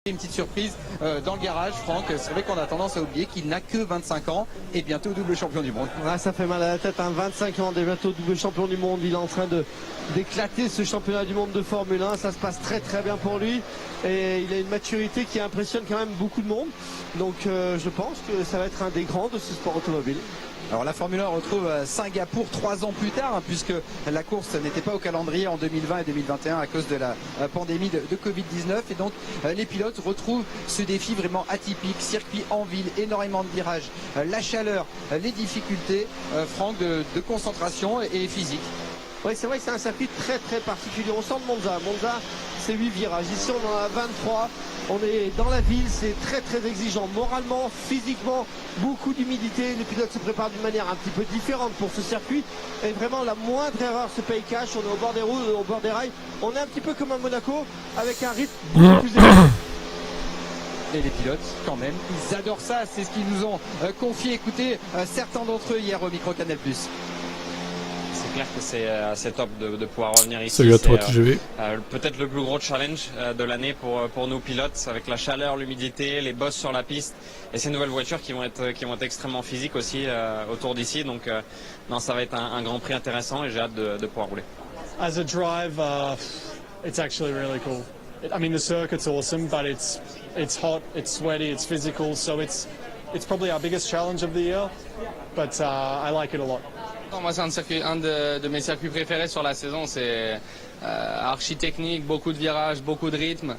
Une petite surprise dans le garage, Franck. C'est vrai qu'on a tendance à oublier qu'il n'a que 25 ans et bientôt double champion du monde. Ouais, ça fait mal à la tête, 25 ans, et bientôt double champion du monde. Il est en train d'éclater ce championnat du monde de Formule 1. Ça se passe très très bien pour lui et il a une maturité qui impressionne quand même beaucoup de monde. Donc je pense que ça va être un des grands de ce sport automobile. Alors la Formule 1 retrouve Singapour 3 ans plus tard, puisque la course n'était pas au calendrier en 2020 et 2021 à cause de la pandémie de Covid-19. Et donc les pilotes retrouvent ce défi vraiment atypique, circuit en ville, énormément de virages, la chaleur, les difficultés, Franck, de concentration et physique. Oui, c'est vrai que c'est un circuit très très particulier. On sent de Monza. Monza, c'est 8 virages. Ici, on en a 23. On est dans la ville, c'est très très exigeant. Moralement, physiquement, beaucoup d'humidité. Les pilotes se préparent d'une manière un petit peu différente pour ce circuit. Et vraiment, la moindre erreur se paye cash. On est au bord des routes, au bord des rails. On est un petit peu comme à Monaco, avec un rythme beaucoup plus élevé. Et les pilotes, quand même, ils adorent ça. C'est ce qu'ils nous ont confié. Écoutez, certains d'entre eux hier au micro Canal+. C'est clair que c'est assez top de pouvoir revenir ici. Salut à toi TGV. Peut-être le plus gros challenge de l'année pour nos pilotes, avec la chaleur, l'humidité, les bosses sur la piste et ces nouvelles voitures qui vont être extrêmement physiques aussi autour d'ici. Donc non, ça va être un Grand Prix intéressant et j'ai hâte de pouvoir rouler. As a drive, it's actually really cool. I mean, the circuit's awesome, but it's hot, it's sweaty, it's physical, so it's probably our biggest challenge of the year. But I like it a lot. Non, moi, c'est un de mes circuits préférés sur la saison. C'est archi technique, beaucoup de virages, beaucoup de rythme.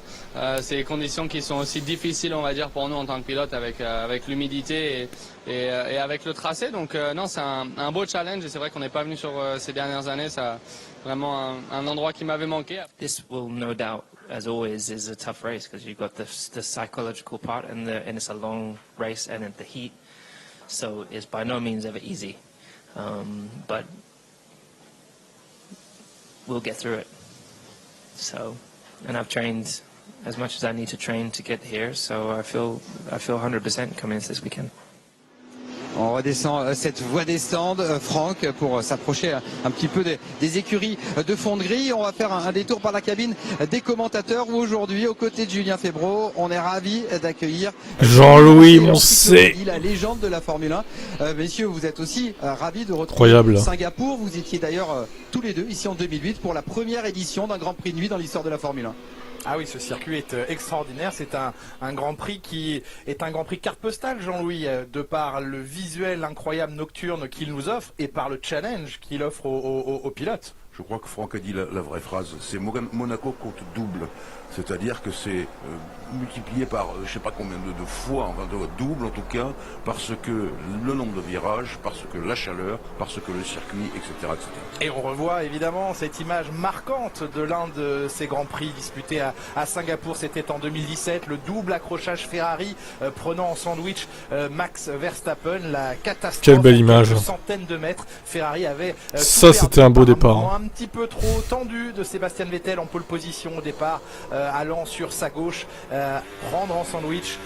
C'est des conditions qui sont aussi difficiles, on va dire, pour nous en tant que pilote, avec l'humidité et avec le tracé. Donc non, c'est un beau challenge et c'est vrai qu'on n'est pas venu sur ces dernières années. C'est vraiment un endroit qui m'avait manqué. This will no doubt, as always, is a tough race because you've got the psychological part and it's a long race and the heat. So it's by no means ever easy. But we'll get through it. So, and I've trained as much as I need to train to get here. So I feel 100% coming into this weekend. On redescend cette voie des stands, Franck, pour s'approcher un petit peu des écuries de fonderie. On va faire un détour par la cabine des commentateurs où aujourd'hui, aux côtés de Julien Febvreau, on est ravis d'accueillir Jean-Louis Moncé, la légende de la Formule 1. Messieurs, vous êtes aussi ravis de retrouver Singapour. Vous étiez d'ailleurs tous les deux ici en 2008 pour la première édition d'un Grand Prix de nuit dans l'histoire de la Formule 1. Ah oui, ce circuit est extraordinaire. C'est un Grand Prix qui est un Grand Prix carte postale, Jean-Louis, de par le visuel incroyable nocturne qu'il nous offre et par le challenge qu'il offre aux pilotes. Je crois que Franck a dit la vraie phrase, c'est Monaco compte double. C'est-à-dire que c'est multiplié par je ne sais pas combien de fois, enfin de double en tout cas, parce que le nombre de virages, parce que la chaleur, parce que le circuit, etc. etc. Et on revoit évidemment cette image marquante de l'un de ces Grands Prix disputés à Singapour. C'était en 2017, le double accrochage Ferrari prenant en sandwich Max Verstappen, la catastrophe. Quelle belle image. Centaines de mètres. Ferrari avait ça c'était un beau départ. Un petit peu trop tendu de Sébastien Vettel en pole position au départ, allant sur sa gauche, prendre en sandwich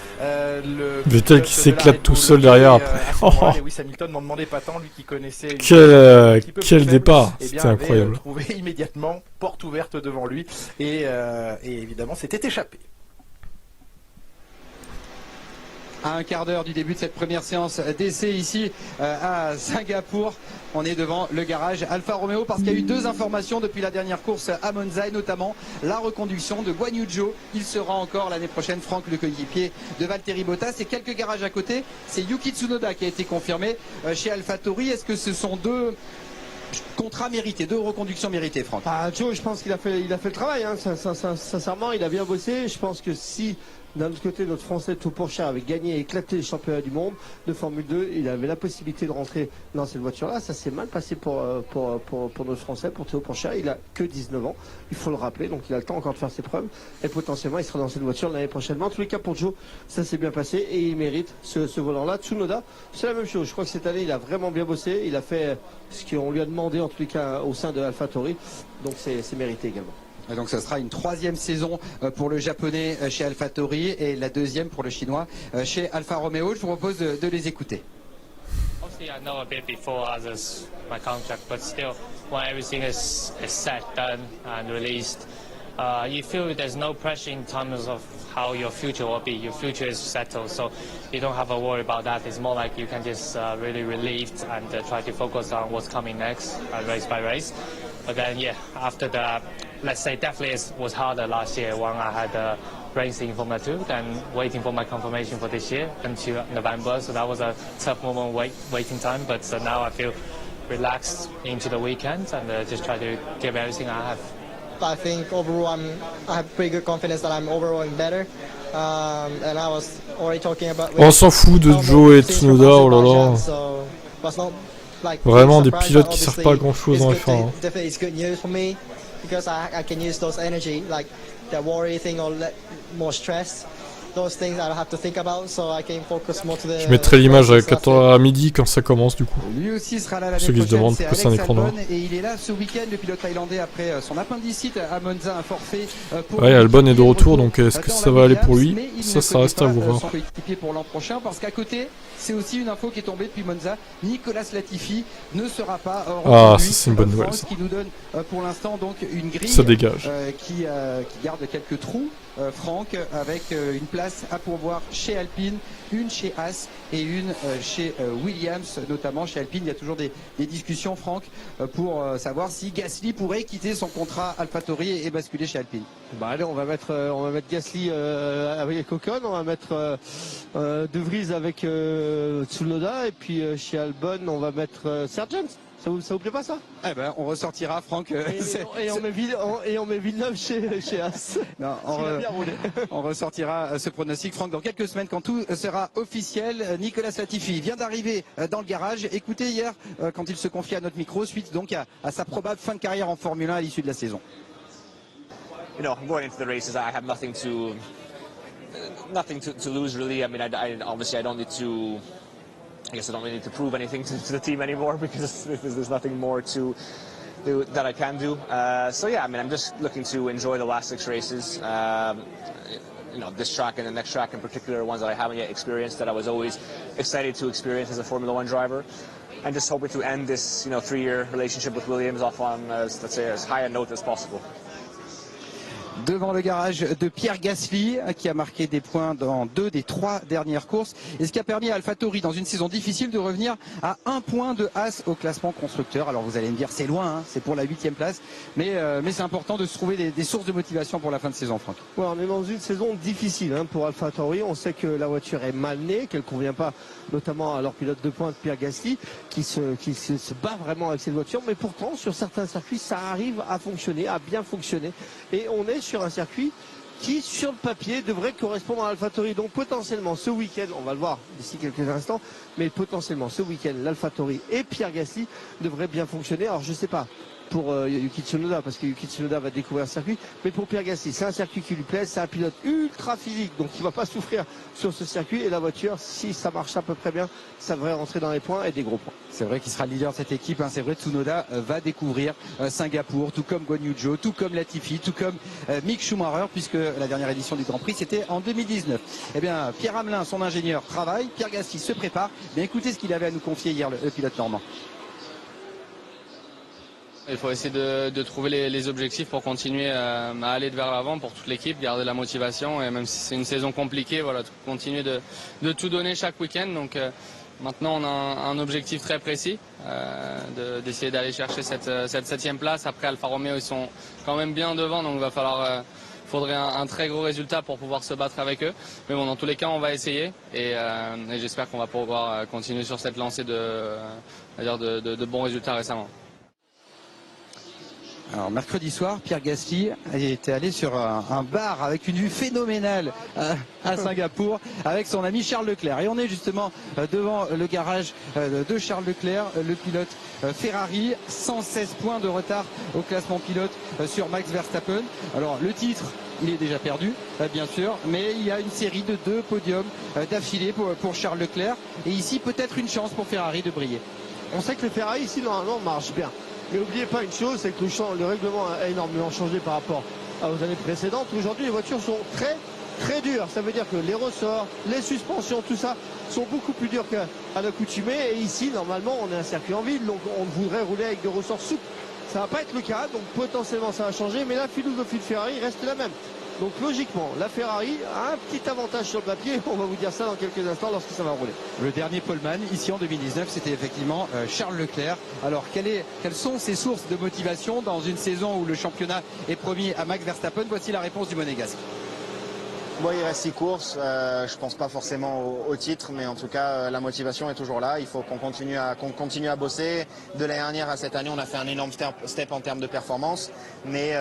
Vettel qui s'éclate tout seul derrière après. Lewis Hamilton n'en demandait pas tant, lui qui connaissait quel départ, c'était incroyable. Trouvé immédiatement porte ouverte devant lui et évidemment c'était échappé. À un quart d'heure du début de cette première séance d'essai ici à Singapour. On est devant le garage Alfa Romeo parce qu'il y a eu deux informations depuis la dernière course à Monza et notamment la reconduction de Guan Yu Zhou. Il sera encore l'année prochaine Franck, le coéquipier de Valtteri Bottas. Et quelques garages à côté, c'est Yuki Tsunoda qui a été confirmé chez AlphaTauri. Est-ce que ce sont deux contrats mérités, deux reconductions méritées, Franck? Joe, je pense qu'il a fait le travail. Hein. Sincèrement, il a bien bossé. Je pense que si d'un autre côté, notre Français Théo Pourchaire avait gagné et éclaté les championnats du monde de Formule 2. Il avait la possibilité de rentrer dans cette voiture-là. Ça s'est mal passé pour notre Français, pour Théo Pourchaire. Il a que 19 ans, il faut le rappeler. Donc il a le temps encore de faire ses preuves. Et potentiellement, il sera dans cette voiture l'année prochaine. Mais en tous les cas, pour Joe, ça s'est bien passé et il mérite ce volant-là. Tsunoda, c'est la même chose. Je crois que cette année, il a vraiment bien bossé. Il a fait ce qu'on lui a demandé, en tous les cas, au sein de AlphaTauri. Donc c'est mérité également. Et donc ce sera une troisième saison pour le japonais chez AlphaTauri et la deuxième pour le chinois chez Alfa Romeo. Je vous propose de les écouter. Obviously, I know a bit before as my contract, but still, when everything is set, done, and released, you feel there's no pressure in terms of how your future will be. Your future is settled, so you don't have to worry about that. It's more like you can just really relieved and try to focus on what's coming next, race by race. But then, yeah, after the, let's say, definitely it was harder last year when I had racing in Formula 2, then waiting for my confirmation for this year until November. So that was a tough moment, waiting time. But now I feel relaxed into the weekend and just try to give everything I have. I think overall I have pretty good confidence that I'm overall better. And I was already talking about. On s'en fout de Joe et Tsunoda, oh là là. Vraiment des pilotes qui servent pas à grand chose en F1. Hein. Definitely it's good news for me because I can use those energy like the worry thing or more stress. Those things I don't have to think about, so I can focus more to the. Je mettrai l'image à midi quand ça commence du coup. Lui aussi sera là l'année Ceux qui se demandent prochaine, pourquoi c'est un écran noir. et il est là ce week-end, le pilote thaïlandais après son appendicite à Monza, un forfait pour. Ouais, Albon est de retour, donc est-ce que ça va aller pour lui? Ça reste à voir. Son coéquipier pour l'an prochain, parce qu'à côté, c'est aussi une info qui est tombée depuis Monza. Nicolas Latifi ne sera pas ça c'est une bonne nouvelle. Ce qui nous donne pour l'instant donc une grille ça dégage. qui garde quelques trous. Franck, avec une place à pourvoir chez Alpine, une chez Haas et une chez Williams, notamment chez Alpine. Il y a toujours des discussions, Franck, pour savoir si Gasly pourrait quitter son contrat AlphaTauri et basculer chez Alpine. Bah allez, on va mettre Gasly avec Ocon, on va mettre De Vries avec Tsunoda, et puis chez Albon on va mettre Sargent. Ça vous plaît pas ça? Eh ben, on ressortira, Franck. Et on met Villeneuve chez As. Non, on ressortira ce pronostic, Franck, dans quelques semaines quand tout sera officiel. Nicolas Latifi vient d'arriver dans le garage. Écoutez hier, quand il se confie à notre micro, suite donc à sa probable fin de carrière en Formule 1 à l'issue de la saison. You know, going into the races, I have nothing to lose really. I mean, obviously I don't need to. I guess I don't really need to prove anything to the team anymore because there's nothing more to do that I can do. So yeah, I mean, I'm just looking to enjoy the last 6 races. You know, this track and the next track in particular are ones that I haven't yet experienced, that I was always excited to experience as a Formula 1 driver. And just hoping to end this, 3-year relationship with Williams off on, let's say, as high a note as possible. Devant le garage de Pierre Gasly, qui a marqué des points dans 2 des 3 dernières courses, et ce qui a permis à AlphaTauri, dans une saison difficile, de revenir à 1 point de Haas au classement constructeur. Alors vous allez me dire, c'est loin, hein, c'est pour la 8e place, mais c'est important de se trouver des sources de motivation pour la fin de saison, Franck. Ouais, on est dans une saison difficile pour AlphaTauri. On sait que la voiture est mal née, qu'elle ne convient pas notamment à leur pilote de pointe Pierre Gasly, qui se bat vraiment avec cette voiture, mais pourtant sur certains circuits ça arrive à fonctionner, à bien fonctionner, et on est sur un circuit qui sur le papier devrait correspondre à AlphaTauri. Donc potentiellement ce week-end, on va le voir d'ici quelques instants, mais potentiellement ce week-end l'AlphaTauri et Pierre Gasly devraient bien fonctionner. Alors je sais pas pour Yuki Tsunoda, parce que Yuki Tsunoda va découvrir le circuit, mais pour Pierre Gasly c'est un circuit qui lui plaît, c'est un pilote ultra physique, donc il va pas souffrir sur ce circuit, et la voiture, si ça marche à peu près bien, ça devrait rentrer dans les points, et des gros points. C'est vrai qu'il sera le leader de cette équipe, hein. C'est vrai, Tsunoda va découvrir Singapour, tout comme Guan Yu Zhou, tout comme Latifi, tout comme Mick Schumacher, puisque la dernière édition du Grand Prix c'était en 2019. Eh bien, Pierre Hamelin, son ingénieur, travaille, Pierre Gasly se prépare. Mais écoutez ce qu'il avait à nous confier hier, le pilote normand. Il faut essayer de trouver les objectifs pour continuer à aller vers l'avant pour toute l'équipe, garder la motivation, et même si c'est une saison compliquée, voilà, continuer de tout donner chaque week-end. Donc maintenant on a un objectif très précis, d'essayer d'aller chercher cette 7e place. Après Alfa Romeo ils sont quand même bien devant, donc il faudrait un très gros résultat pour pouvoir se battre avec eux. Mais bon, dans tous les cas on va essayer, et j'espère qu'on va pouvoir continuer sur cette lancée de bons résultats récemment. Alors mercredi soir, Pierre Gasly était allé sur un bar avec une vue phénoménale à Singapour avec son ami Charles Leclerc. Et on est justement devant le garage de Charles Leclerc, le pilote Ferrari, 116 points de retard au classement pilote sur Max Verstappen. Alors le titre, il est déjà perdu, bien sûr, mais il y a une série de 2 podiums d'affilée pour Charles Leclerc. Et ici, peut-être une chance pour Ferrari de briller. On sait que le Ferrari ici, normalement, marche bien. Mais n'oubliez pas une chose, c'est que le règlement a énormément changé par rapport aux années précédentes. Aujourd'hui, les voitures sont très très dures. Ça veut dire que les ressorts, les suspensions, tout ça sont beaucoup plus durs qu'à l'accoutumée. Et ici, normalement, on est un circuit en ville, donc on voudrait rouler avec des ressorts souples. Ça va pas être le cas, donc potentiellement ça va changer. Mais la philosophie de Ferrari reste la même. Donc logiquement, la Ferrari a un petit avantage sur le papier. On va vous dire ça dans quelques instants lorsque ça va rouler. Le dernier poleman, ici en 2019, c'était effectivement Charles Leclerc. Alors, quelles sont ses sources de motivation dans une saison où le championnat est promis à Max Verstappen? Voici la réponse du Monégasque. Bon, il reste 6 courses, je pense pas forcément au titre, mais en tout cas la motivation est toujours là. Il faut qu'on continue à bosser. De l'année dernière à cette année, on a fait un énorme step en termes de performance, mais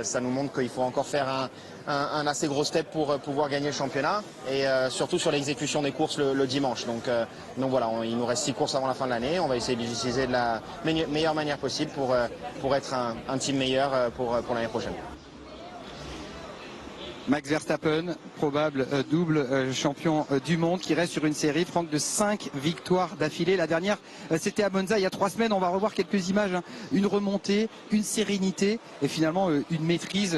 ça nous montre qu'il faut encore faire un assez gros step pour pouvoir gagner le championnat, et surtout sur l'exécution des courses le dimanche. Donc voilà, il nous reste 6 courses avant la fin de l'année. On va essayer d'utiliser de la meilleure manière possible pour être un team meilleur pour l'année prochaine. Max Verstappen, probable double champion du monde, qui reste sur une série, Franck, de 5 victoires d'affilée. La dernière, c'était à Monza il y a 3 semaines. On va revoir quelques images, hein. Une remontée, une sérénité et finalement une maîtrise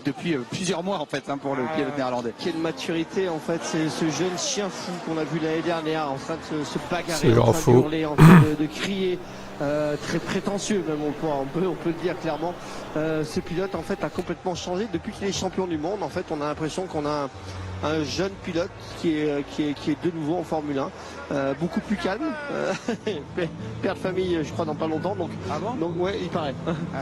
depuis plusieurs mois en fait, hein, pour le pilote néerlandais. Quelle maturité en fait, c'est ce jeune chien fou qu'on a vu l'année dernière en train de se bagarrer, en train de hurler, en train de crier. Très prétentieux même, on peut le dire clairement. Ce pilote en fait a complètement changé depuis qu'il est champion du monde. En fait, on a l'impression qu'on a un jeune pilote qui est de nouveau en Formule 1, beaucoup plus calme, père de famille je crois dans pas longtemps, donc ouais, il paraît.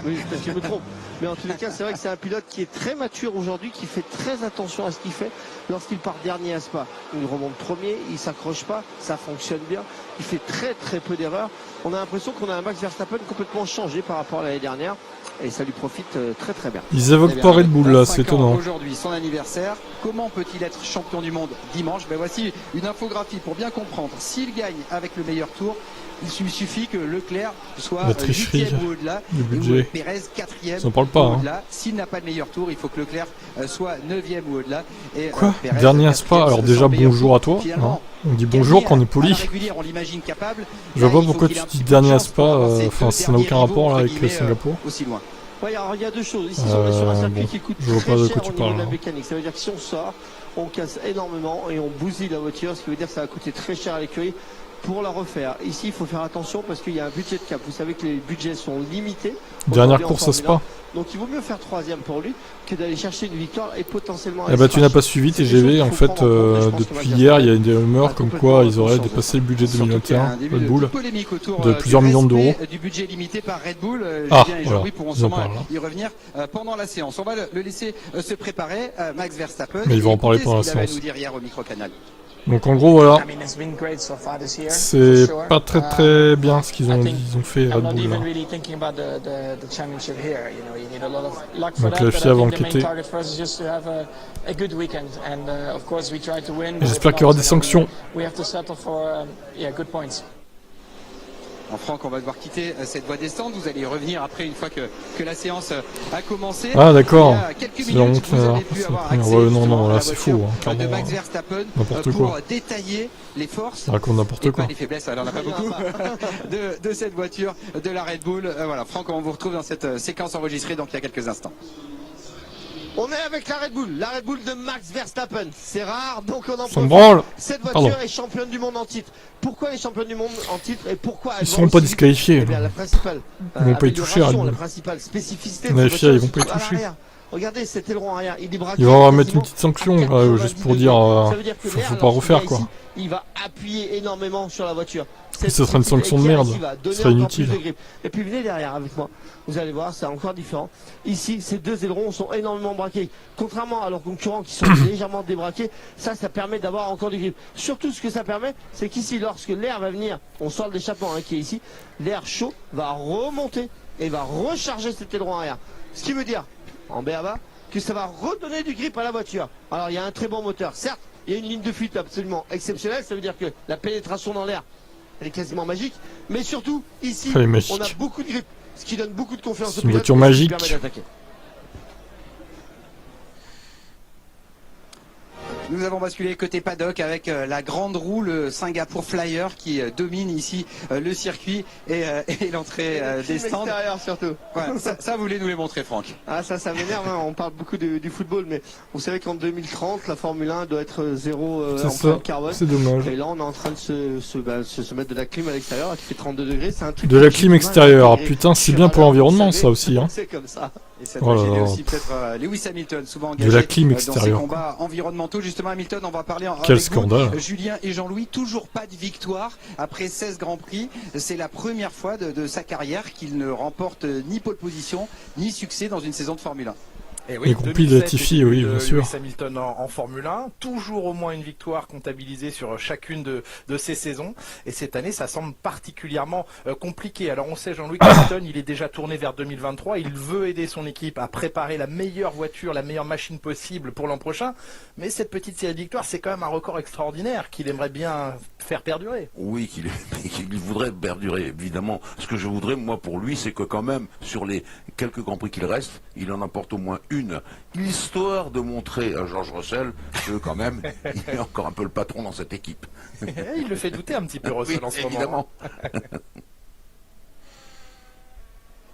Oui, peut-être que je me trompe, mais en tous les cas c'est vrai que c'est un pilote qui est très mature aujourd'hui, qui fait très attention à ce qu'il fait. Lorsqu'il part dernier à Spa, il remonte premier, il s'accroche pas, ça fonctionne bien, il fait très peu d'erreurs. On a l'impression qu'on a un Max Verstappen complètement changé par rapport à l'année dernière, et ça lui profite très bien. Ils évoquent pas Red Bull là, c'est étonnant. Aujourd'hui, son anniversaire, comment peut-il être champion du monde dimanche? Voici une infographie pour bien comprendre. S'il gagne avec le meilleur tour, il suffit que Leclerc soit 8e ou au-delà, et Pérez 4e ou au-delà. S'il n'a pas le meilleur tour, il faut que Leclerc soit 9e ou au-delà. Quoi, dernier à Spa? Alors déjà bonjour à toi, hein. On dit bonjour quand on est poli. Je vois pas pourquoi tu dis dernier à Spa, enfin ça n'a aucun rapport là avec Singapour. Ouais, alors il y a deux choses. Ici, on est sur un circuit qui coûte très cher au niveau de la mécanique. Ça veut dire que si on sort, on casse énormément et on bousille la voiture, ce qui veut dire que ça va coûter très cher à l'écurie pour la refaire. Ici, il faut faire attention parce qu'il y a un budget de cap. Vous savez que les budgets sont limités. Dernière course à Spa. Donc il vaut mieux faire 3e pour lui que d'aller chercher une victoire et potentiellement... Eh bah tu n'as pas suivi TGV, en fait depuis hier il y a une rumeur comme quoi ils auraient dépassé le budget 2021 Red Bull de plusieurs millions d'euros. Du budget limité par Red Bull, Julien et Jean-Louis pourront sûrement y revenir pendant la séance. On va le laisser se préparer, Max Verstappen. Mais ils vont en parler pendant la séance. Nous dire hier au micro-canal. Donc en gros voilà, c'est pas très bien ce qu'ils ont fait Red Bull là. Donc la FIA va enquêter. J'espère qu'il y aura des sanctions. En Franck, on va devoir quitter cette voie des stands. Vous allez y revenir après une fois que la séance a commencé. Ah d'accord. C'est la honte. Non, là c'est faux. Hein, de Max Verstappen pour détailler les forces raconte n'importe quoi. Les faiblesses, alors on n'a pas beaucoup de cette voiture, de la Red Bull. Voilà, Franck, on vous retrouve dans cette séquence enregistrée donc il y a quelques instants. On est avec la Red Bull de Max Verstappen. C'est rare, donc on en profite. Cette voiture est championne du monde en titre. Pourquoi elle est championne du monde en titre et pourquoi elle ils seront pas disqualifiés. La principale ils vont pas y toucher. La principale spécificité de la FIA, ils vont pas y toucher. Regardez cet aileron arrière, il est braqué. Ils vont mettre une petite sanction juste pour dire faut pas refaire quoi. Il va appuyer énormément sur la voiture. Ce sera une sanction de merde, ce serait inutile. Et puis venez derrière avec moi, vous allez voir, c'est encore différent. Ici, ces deux ailerons sont énormément braqués. Contrairement à leurs concurrents qui sont légèrement débraqués, ça permet d'avoir encore du grip. Surtout ce que ça permet, c'est qu'ici, lorsque l'air va venir, on sort l'échappement qui est ici, l'air chaud va remonter et va recharger cet aileron arrière. Ce qui veut dire, en BABA, que ça va redonner du grip à la voiture. Alors il y a un très bon moteur, certes, il y a une ligne de fuite absolument exceptionnelle, ça veut dire que la pénétration dans l'air, elle est quasiment magique, mais surtout, ici, on a beaucoup de grip, ce qui donne beaucoup de confiance au pilote. C'est une voiture magique. Nous avons basculé côté paddock avec la grande roue, le Singapour Flyer qui domine ici le circuit et l'entrée des stands. Surtout. Ouais, ça vous voulez nous les montrer, Franck? Ah ça m'énerve, hein. On parle beaucoup du football, mais vous savez qu'en 2030, la Formule 1 doit être zéro empreinte carbone. C'est dommage. Et là, on est en train de se mettre de la clim à l'extérieur qui fait 32 degrés. C'est un truc de la clim extérieure. Putain, c'est bien pour l'environnement, ça aussi. Hein. C'est comme ça. Et ça doit gêner aussi peut-être Lewis Hamilton, souvent engagé de la clim dans ces extérieure. combats environnementaux. Justement, Hamilton, on va parler Quel avec scandale. vous. Julien et Jean-Louis, toujours pas de victoire après 16 Grands Prix. C'est la première fois de sa carrière qu'il ne remporte ni pole position, ni succès dans une saison de Formule 1. Et oui, Les Grands Prix de Latifi, oui, bien sûr. Lewis Hamilton en Formule 1, toujours au moins une victoire comptabilisée sur chacune de ces saisons. Et cette année, ça semble particulièrement compliqué. Alors on sait, Jean-Louis Hamilton, il est déjà tourné vers 2023. Il veut aider son équipe à préparer la meilleure voiture, la meilleure machine possible pour l'an prochain. Mais cette petite série de victoires, c'est quand même un record extraordinaire qu'il aimerait bien faire perdurer. Oui, qu'il voudrait perdurer, évidemment. Ce que je voudrais, moi, pour lui, c'est que quand même, sur les quelques Grands Prix qu'il reste, il en emporte au moins une, histoire de montrer à George Russell que quand même, il est encore un peu le patron dans cette équipe. Il le fait douter un petit peu, Russell, oui, en ce évidemment.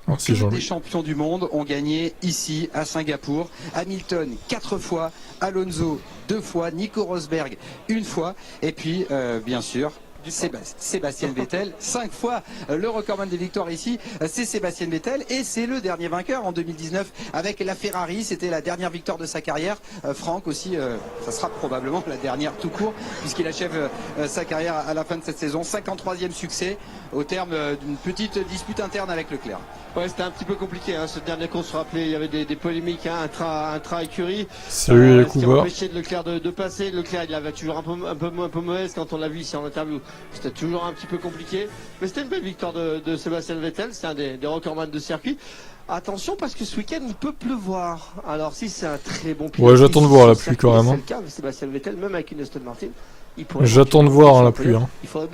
moment. Que des champions du monde ont gagné ici à Singapour. Hamilton 4 fois, Alonso 2 fois, Nico Rosberg 1 fois, et puis bien sûr Sébastien Vettel 5 fois. Le recordman des victoires ici, c'est Sébastien Vettel, et c'est le dernier vainqueur en 2019 avec la Ferrari. C'était la dernière victoire de sa carrière. Franck aussi, ça sera probablement la dernière tout court, puisqu'il achève sa carrière à la fin de cette saison. 53e succès au terme d'une petite dispute interne avec Leclerc. Ouais, c'était un petit peu compliqué, hein, cette dernière course, vous rappelez, il y avait des polémiques, hein, intra écurie. Salut les ce qui coureurs. empêchait de Leclerc de passer. Leclerc, il avait toujours un peu mauvaise quand on l'a vu ici en interview. C'était toujours un petit peu compliqué. Mais c'était une belle victoire de Sébastien Vettel, c'est un des recordman de circuit. Attention parce que ce week-end il peut pleuvoir. Alors si c'est un très bon pilote. Ouais, j'attends de voir la pluie quand même. C'est le cas de Sébastien Vettel, même avec une Aston Martin. J'attends de voir la pluie. Hein.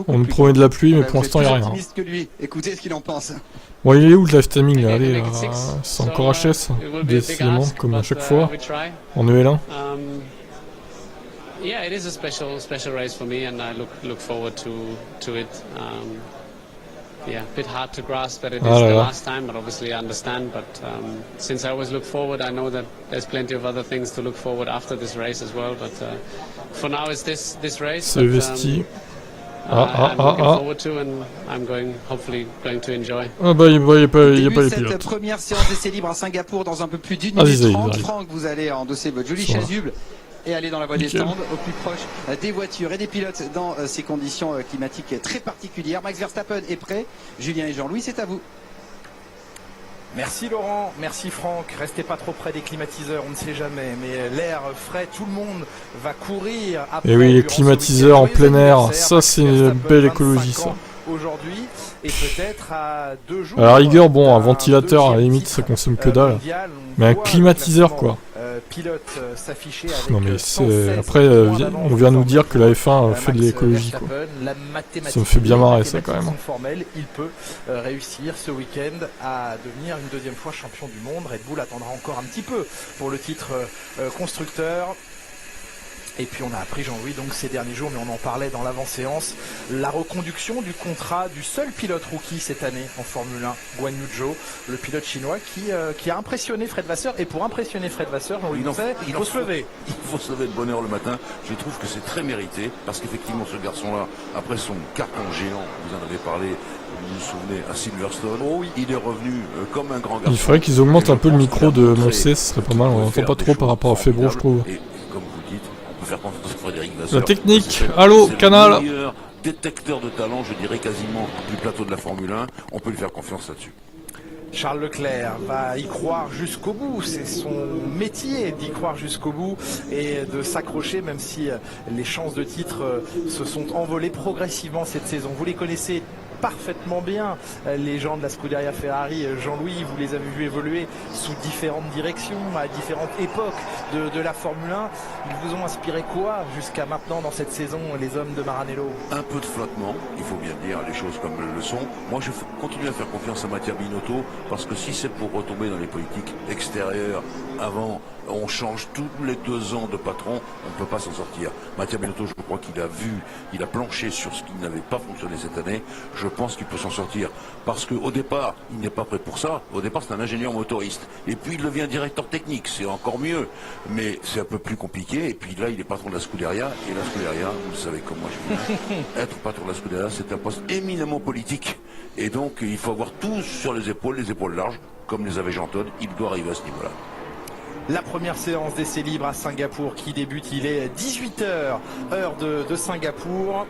On me promet de la pluie, mais pour l'instant il n'y a rien. Que lui. Écoutez ce qu'il en pense. Bon, il est où le live timing là? Allez, c'est encore HS, décidément, comme à chaque fois. En EL1. Yeah, it is a special race for me, and I look forward to it. Yeah, a bit hard to grasp that it is the last time, but obviously I understand. But since I always look forward, I know that there's plenty of other things to look forward after this race as well. But for now, it's this race. C'est vesti. I'm looking forward to, and I'm hopefully going to enjoy. Ah bah il y a pas les cette pilotes. première séance d'essai libre à Singapour dans un peu plus d'une minute 30. Franck, vous allez endosser votre jolie chasuble et aller dans la voie des stands, au plus proche des voitures et des pilotes dans ces conditions climatiques très particulières. Max Verstappen est prêt. Julien et Jean-Louis, c'est à vous. Merci Laurent, merci Franck. Restez pas trop près des climatiseurs, on ne sait jamais. Mais l'air frais, tout le monde va courir après. Et oui, les climatiseurs en plein air, ça c'est une belle écologie ça. Aujourd'hui et peut-être à 2 jours. À la rigueur, bon, un ventilateur à la limite ça consomme que dalle, mais un climatiseur quoi. Pilote s'afficher avec non mais c'est après on vient nous dire que la F1 fait de l'écologie quoi. Ça me fait bien marrer ça quand même. Formel, il peut réussir ce week-end à devenir une deuxième fois champion du monde. Red Bull attendra encore un petit peu pour le titre constructeur. Et puis on a appris, Jean-Louis, donc ces derniers jours, mais on en parlait dans l'avant-séance, la reconduction du contrat du seul pilote rookie cette année en Formule 1, Guan Yu Zhou, le pilote chinois qui a impressionné Fred Vasseur. Et pour impressionner Fred Vasseur, Jean-Louis, il faut se lever. Il faut se lever de bonne heure le matin. Je trouve que c'est très mérité, parce qu'effectivement ce garçon-là, après son carton géant, vous en avez parlé, vous vous souvenez, à Silverstone, il est revenu comme un grand garçon. Il faudrait qu'ils augmentent un peu le micro de Moncé, ce serait pas mal, on n'entend pas trop par rapport à Febro je trouve. Et comme vous dites, faire confiance à Frédéric Vasseur. La technique, allô, Canal. Le meilleur détecteur de talent, je dirais quasiment du plateau de la Formule 1. On peut lui faire confiance là-dessus. Charles Leclerc va y croire jusqu'au bout, c'est son métier d'y croire jusqu'au bout et de s'accrocher, même si les chances de titre se sont envolées progressivement cette saison. Vous les connaissez parfaitement bien, les gens de la Scuderia Ferrari. Jean-Louis, vous les avez vus évoluer sous différentes directions, à différentes époques de la Formule 1. Ils vous ont inspiré quoi jusqu'à maintenant dans cette saison, les hommes de Maranello? Un peu de flottement, il faut bien dire les choses comme elles le sont. Moi, je continue à faire confiance à Mattia Binotto, parce que si c'est pour retomber dans les politiques extérieures, avant, on change tous les 2 ans de patron, on ne peut pas s'en sortir. Mattia Binotto, je crois qu'il a vu, il a planché sur ce qui n'avait pas fonctionné cette année. Je pense qu'il peut s'en sortir, parce qu'au départ, il n'est pas prêt pour ça. Au départ, c'est un ingénieur motoriste. Et puis, il devient directeur technique, c'est encore mieux. Mais c'est un peu plus compliqué. Et puis là, il est patron de la Scuderia. Et la Scuderia, vous le savez comme moi, être patron de la Scuderia, c'est un poste éminemment politique. Et donc, il faut avoir tout sur les épaules larges. comme les avait Jean Todt, il doit arriver à ce niveau-là. La première séance d'essai libre à Singapour qui débute, il est 18h, heure de Singapour.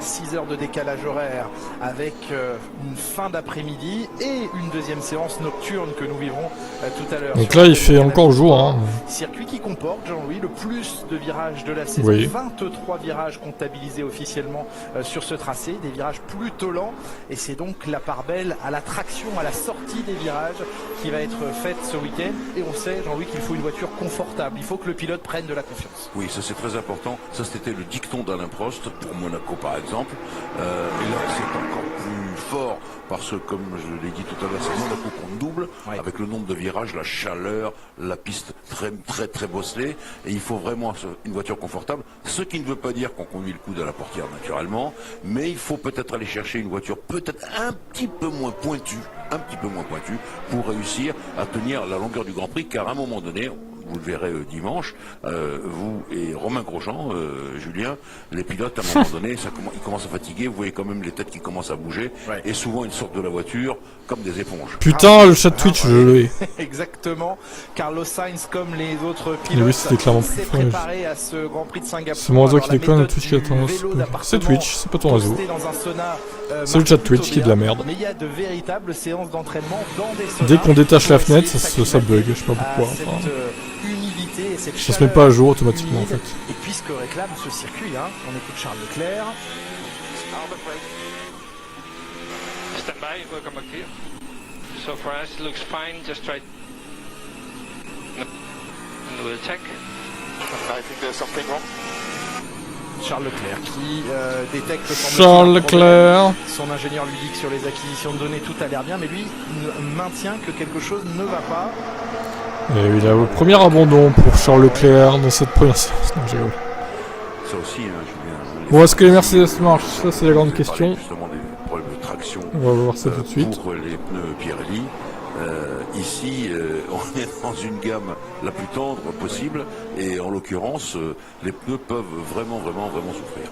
6 heures de décalage horaire avec une fin d'après-midi et une deuxième séance nocturne que nous vivrons tout à l'heure. Donc là il fait encore jour. Hein. Circuit qui comporte, Jean-Louis, le plus de virages de la saison. Oui. 23 virages comptabilisés officiellement sur ce tracé, des virages plutôt lents et c'est donc la part belle à la traction, à la sortie des virages qui va être faite ce week-end. Et on sait, Jean-Louis, qu'il faut une voiture confortable, il faut que le pilote prenne de la confiance. Oui, ça c'est très important. Ça c'était le dicton d'Alain Prost pour Monaco par exemple. Et là c'est encore plus fort parce que comme je l'ai dit tout à l'heure, c'est Monaco qu'on double avec le nombre de virages, la chaleur, la piste très bosselée et il faut vraiment une voiture confortable, ce qui ne veut pas dire qu'on conduit le coude à la portière naturellement, mais il faut peut-être aller chercher une voiture peut-être un petit peu moins pointue pour réussir à tenir la longueur du Grand Prix, car à un moment donné, vous le verrez dimanche, vous et Romain Grosjean, Julien, les pilotes à un moment donné, ils commencent à fatiguer, vous voyez quand même les têtes qui commencent à bouger, et souvent ils sortent de la voiture comme des éponges. Putain, le chat Twitch, je l'ai. Exactement, Carlos Sainz comme les autres pilotes c'était clairement plus s'est préparé à ce Grand Prix de Singapour. C'est mon réseau qui déconne, le Twitch qui attend. C'est Twitch, c'est pas ton réseau. C'est le chat Twitch qui est de la merde. Mais il y a de véritables séances d'entraînement dans des saunas. Dès qu'on détache la fenêtre, ça bug, je sais pas pourquoi. Enfin, ça se met pas à jour automatiquement en fait. Et puis ce que réclame ce circuit, hein, on écoute Charles Leclerc. Stand by, welcome back here. So for us, it looks fine. Just try. And we'll check. I think there's something wrong. Charles Leclerc qui détecte son ingénieur lui dit que sur les acquisitions de données tout a l'air bien, mais lui maintient que quelque chose ne va pas. Et il a le premier abandon pour Charles Leclerc dans cette première séance. Non, j'ai rigolé. Ça aussi, Julien. Bon, est-ce que les Mercedes marchent? Ça, c'est la grande question. Justement des problèmes de traction. On va voir ça tout de suite. Pour les pneus Pirelli. Ici, on est dans une gamme la plus tendre possible et en l'occurrence, les pneus peuvent vraiment souffrir.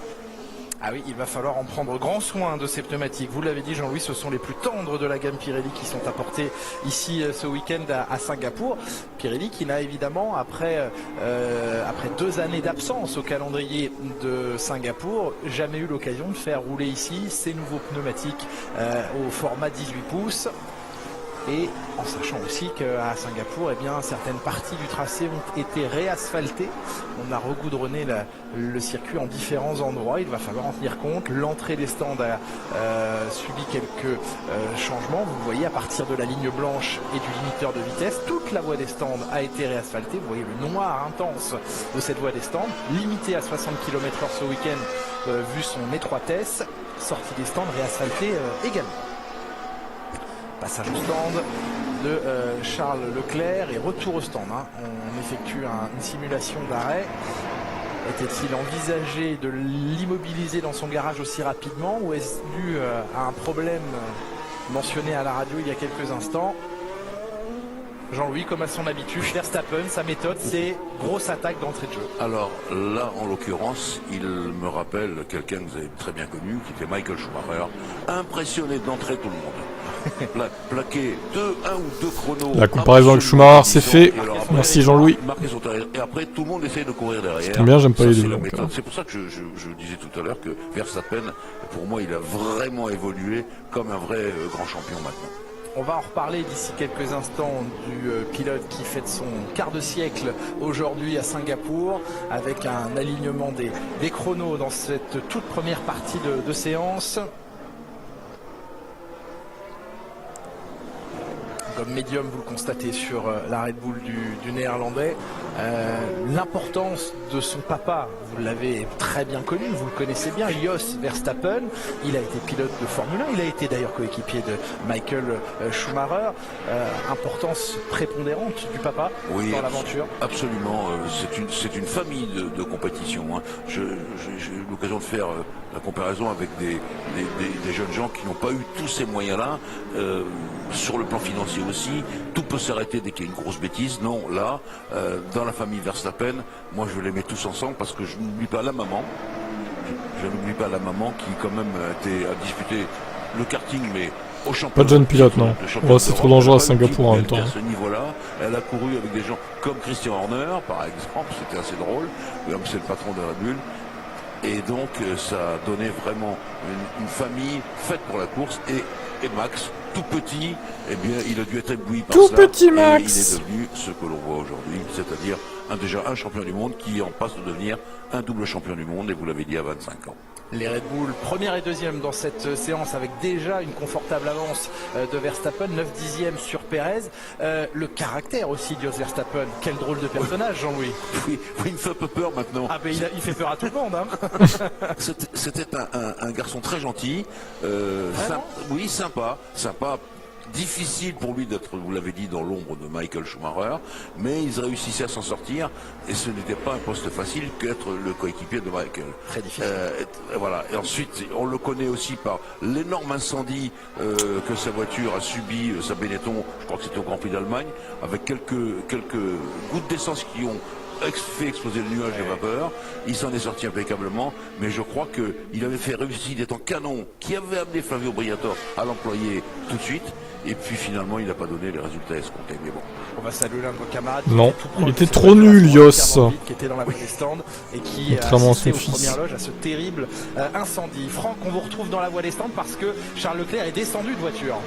Ah oui, il va falloir en prendre grand soin de ces pneumatiques. Vous l'avez dit Jean-Louis, ce sont les plus tendres de la gamme Pirelli qui sont apportés ici ce week-end à Singapour. Pirelli qui n'a évidemment, après 2 années d'absence au calendrier de Singapour, jamais eu l'occasion de faire rouler ici ces nouveaux pneumatiques au format 18 pouces. Et en sachant aussi qu'à Singapour, eh bien, certaines parties du tracé ont été réasphaltées. On a regoudronné le circuit en différents endroits. Il va falloir en tenir compte. L'entrée des stands a subi quelques changements. Vous voyez, à partir de la ligne blanche et du limiteur de vitesse, toute la voie des stands a été réasphaltée. Vous voyez le noir intense de cette voie des stands, limitée à 60 km/h ce week-end, vu son étroitesse. Sortie des stands réasphaltée également. Passage au stand de Charles Leclerc et retour au stand. Hein. On effectue une simulation d'arrêt. Était-il envisagé de l'immobiliser dans son garage aussi rapidement ou est-ce dû à un problème mentionné à la radio il y a quelques instants? Jean-Louis, comme à son habitude, Verstappen, sa méthode, c'est grosse attaque d'entrée de jeu. Alors là, en l'occurrence, il me rappelle quelqu'un que vous avez très bien connu, qui était Michael Schumacher, impressionné d'entrer tout le monde. Plaquer un ou deux chronos. La comparaison avec Schumacher, c'est fait. Merci Jean-Louis. Et après, tout le monde essaye de courir derrière. C'est bien, j'aime pas les deux. C'est pour ça que je disais tout à l'heure que Verstappen, pour moi, il a vraiment évolué comme un vrai grand champion maintenant. On va en reparler d'ici quelques instants du pilote qui fête son quart de siècle aujourd'hui à Singapour avec un alignement des chronos dans cette toute première partie de séance. Comme médium, vous le constatez sur la Red Bull du néerlandais. L'importance de son papa, vous l'avez très bien connu, vous le connaissez bien, Jos Verstappen. Il a été pilote de Formule 1, il a été d'ailleurs coéquipier de Michael Schumacher. Importance prépondérante du papa dans l'aventure. Absolument, c'est une famille de compétition. Hein. J'ai eu l'occasion de faire la comparaison avec des jeunes gens qui n'ont pas eu tous ces moyens-là. Sur le plan financier aussi, tout peut s'arrêter dès qu'il y a une grosse bêtise. Non, là, dans la famille Verstappen, moi je les mets tous ensemble parce que je n'oublie pas la maman. Je n'oublie pas la maman qui quand même a disputé le karting, mais au championnat. Pas de jeune pilote, non. Ouais, c'est trop dangereux à Singapour en même temps. À ce niveau-là, elle a couru avec des gens comme Christian Horner, par exemple, c'était assez drôle, comme c'est le patron de Red Bull. Et donc, ça a donné vraiment une famille faite pour la course. Et Max, tout petit, eh bien, il a dû être ébloui par tout ça. Petit Max. Et il est devenu ce que l'on voit aujourd'hui, c'est-à-dire déjà un champion du monde qui en passe de devenir un double champion du monde, et vous l'avez dit, à 25 ans. Les Red Bull, première et deuxième dans cette séance avec déjà une confortable avance de Verstappen, 9/10 sur Perez. Le caractère aussi de Jos Verstappen, quel drôle de personnage, Jean-Louis. Oui, il me fait un peu peur maintenant. Ah ben il fait peur à tout le monde. Hein. C'était un garçon très gentil, oui, sympa. Difficile pour lui d'être, vous l'avez dit, dans l'ombre de Michael Schumacher, mais ils réussissaient à s'en sortir, et ce n'était pas un poste facile qu'être le coéquipier de Michael. Très difficile. Voilà. Et ensuite, on le connaît aussi par l'énorme incendie que sa voiture a subi, sa Benetton, je crois que c'était au Grand Prix d'Allemagne, avec quelques gouttes d'essence qui ont fait exploser le nuage de vapeur. Il s'en est sorti impeccablement, mais je crois qu'il avait fait réussir des temps canons qui avait amené Flavio Briatore à l'employer tout de suite. Et puis finalement, il n'a pas donné les résultats escomptés. Mais bon. On va saluer l'un de nos camarades. Non, il était trop nul, Jos. Qui était dans la voie des stands et qui a assisté aux premières loges à ce terrible incendie. Franck, on vous retrouve dans la voie des stands parce que Charles Leclerc est descendu de voiture.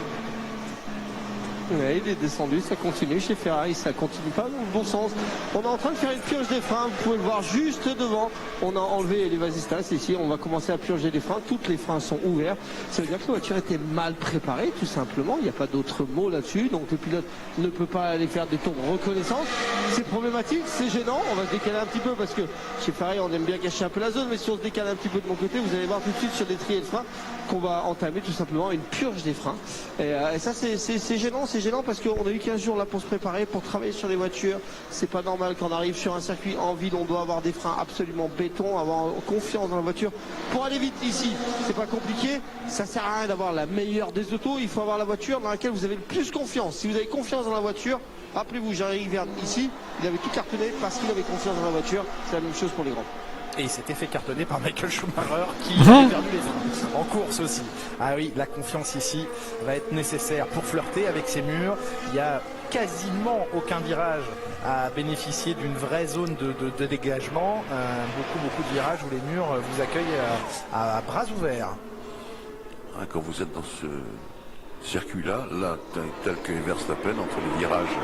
Ouais, il est descendu, ça continue chez Ferrari, ça continue pas dans le bon sens. On est en train de faire une purge des freins, vous pouvez le voir juste devant. On a enlevé les vasistas ici, on va commencer à purger les freins. Toutes les freins sont ouverts. Ça veut dire que la voiture était mal préparée, tout simplement. Il n'y a pas d'autre mot là-dessus. Donc le pilote ne peut pas aller faire des tours de reconnaissance. C'est problématique, c'est gênant. On va se décaler un petit peu parce que chez Ferrari, on aime bien cacher un peu la zone. Mais si on se décale un petit peu de mon côté, vous allez voir tout de suite sur les triers de freins qu'on va entamer tout simplement une purge des freins. Et ça, c'est gênant. C'est gênant parce qu'on a eu 15 jours là pour se préparer, pour travailler sur les voitures. C'est pas normal quand on arrive sur un circuit en ville, on doit avoir des freins absolument béton, avoir confiance dans la voiture. Pour aller vite ici, c'est pas compliqué. Ça sert à rien d'avoir la meilleure des autos. Il faut avoir la voiture dans laquelle vous avez le plus confiance. Si vous avez confiance dans la voiture, rappelez-vous, Jean-Éric Vergne ici, il avait tout cartonné parce qu'il avait confiance dans la voiture. C'est la même chose pour les grands. Et il s'était fait cartonner par Michael Schumacher qui a perdu les freins en course aussi. Ah oui, la confiance ici va être nécessaire pour flirter avec ces murs. Il y a quasiment aucun virage à bénéficier d'une vraie zone de dégagement. Beaucoup de virages où les murs vous accueillent à bras ouverts. Quand vous êtes dans ce circuit-là, tel que Verstappen, entre les virages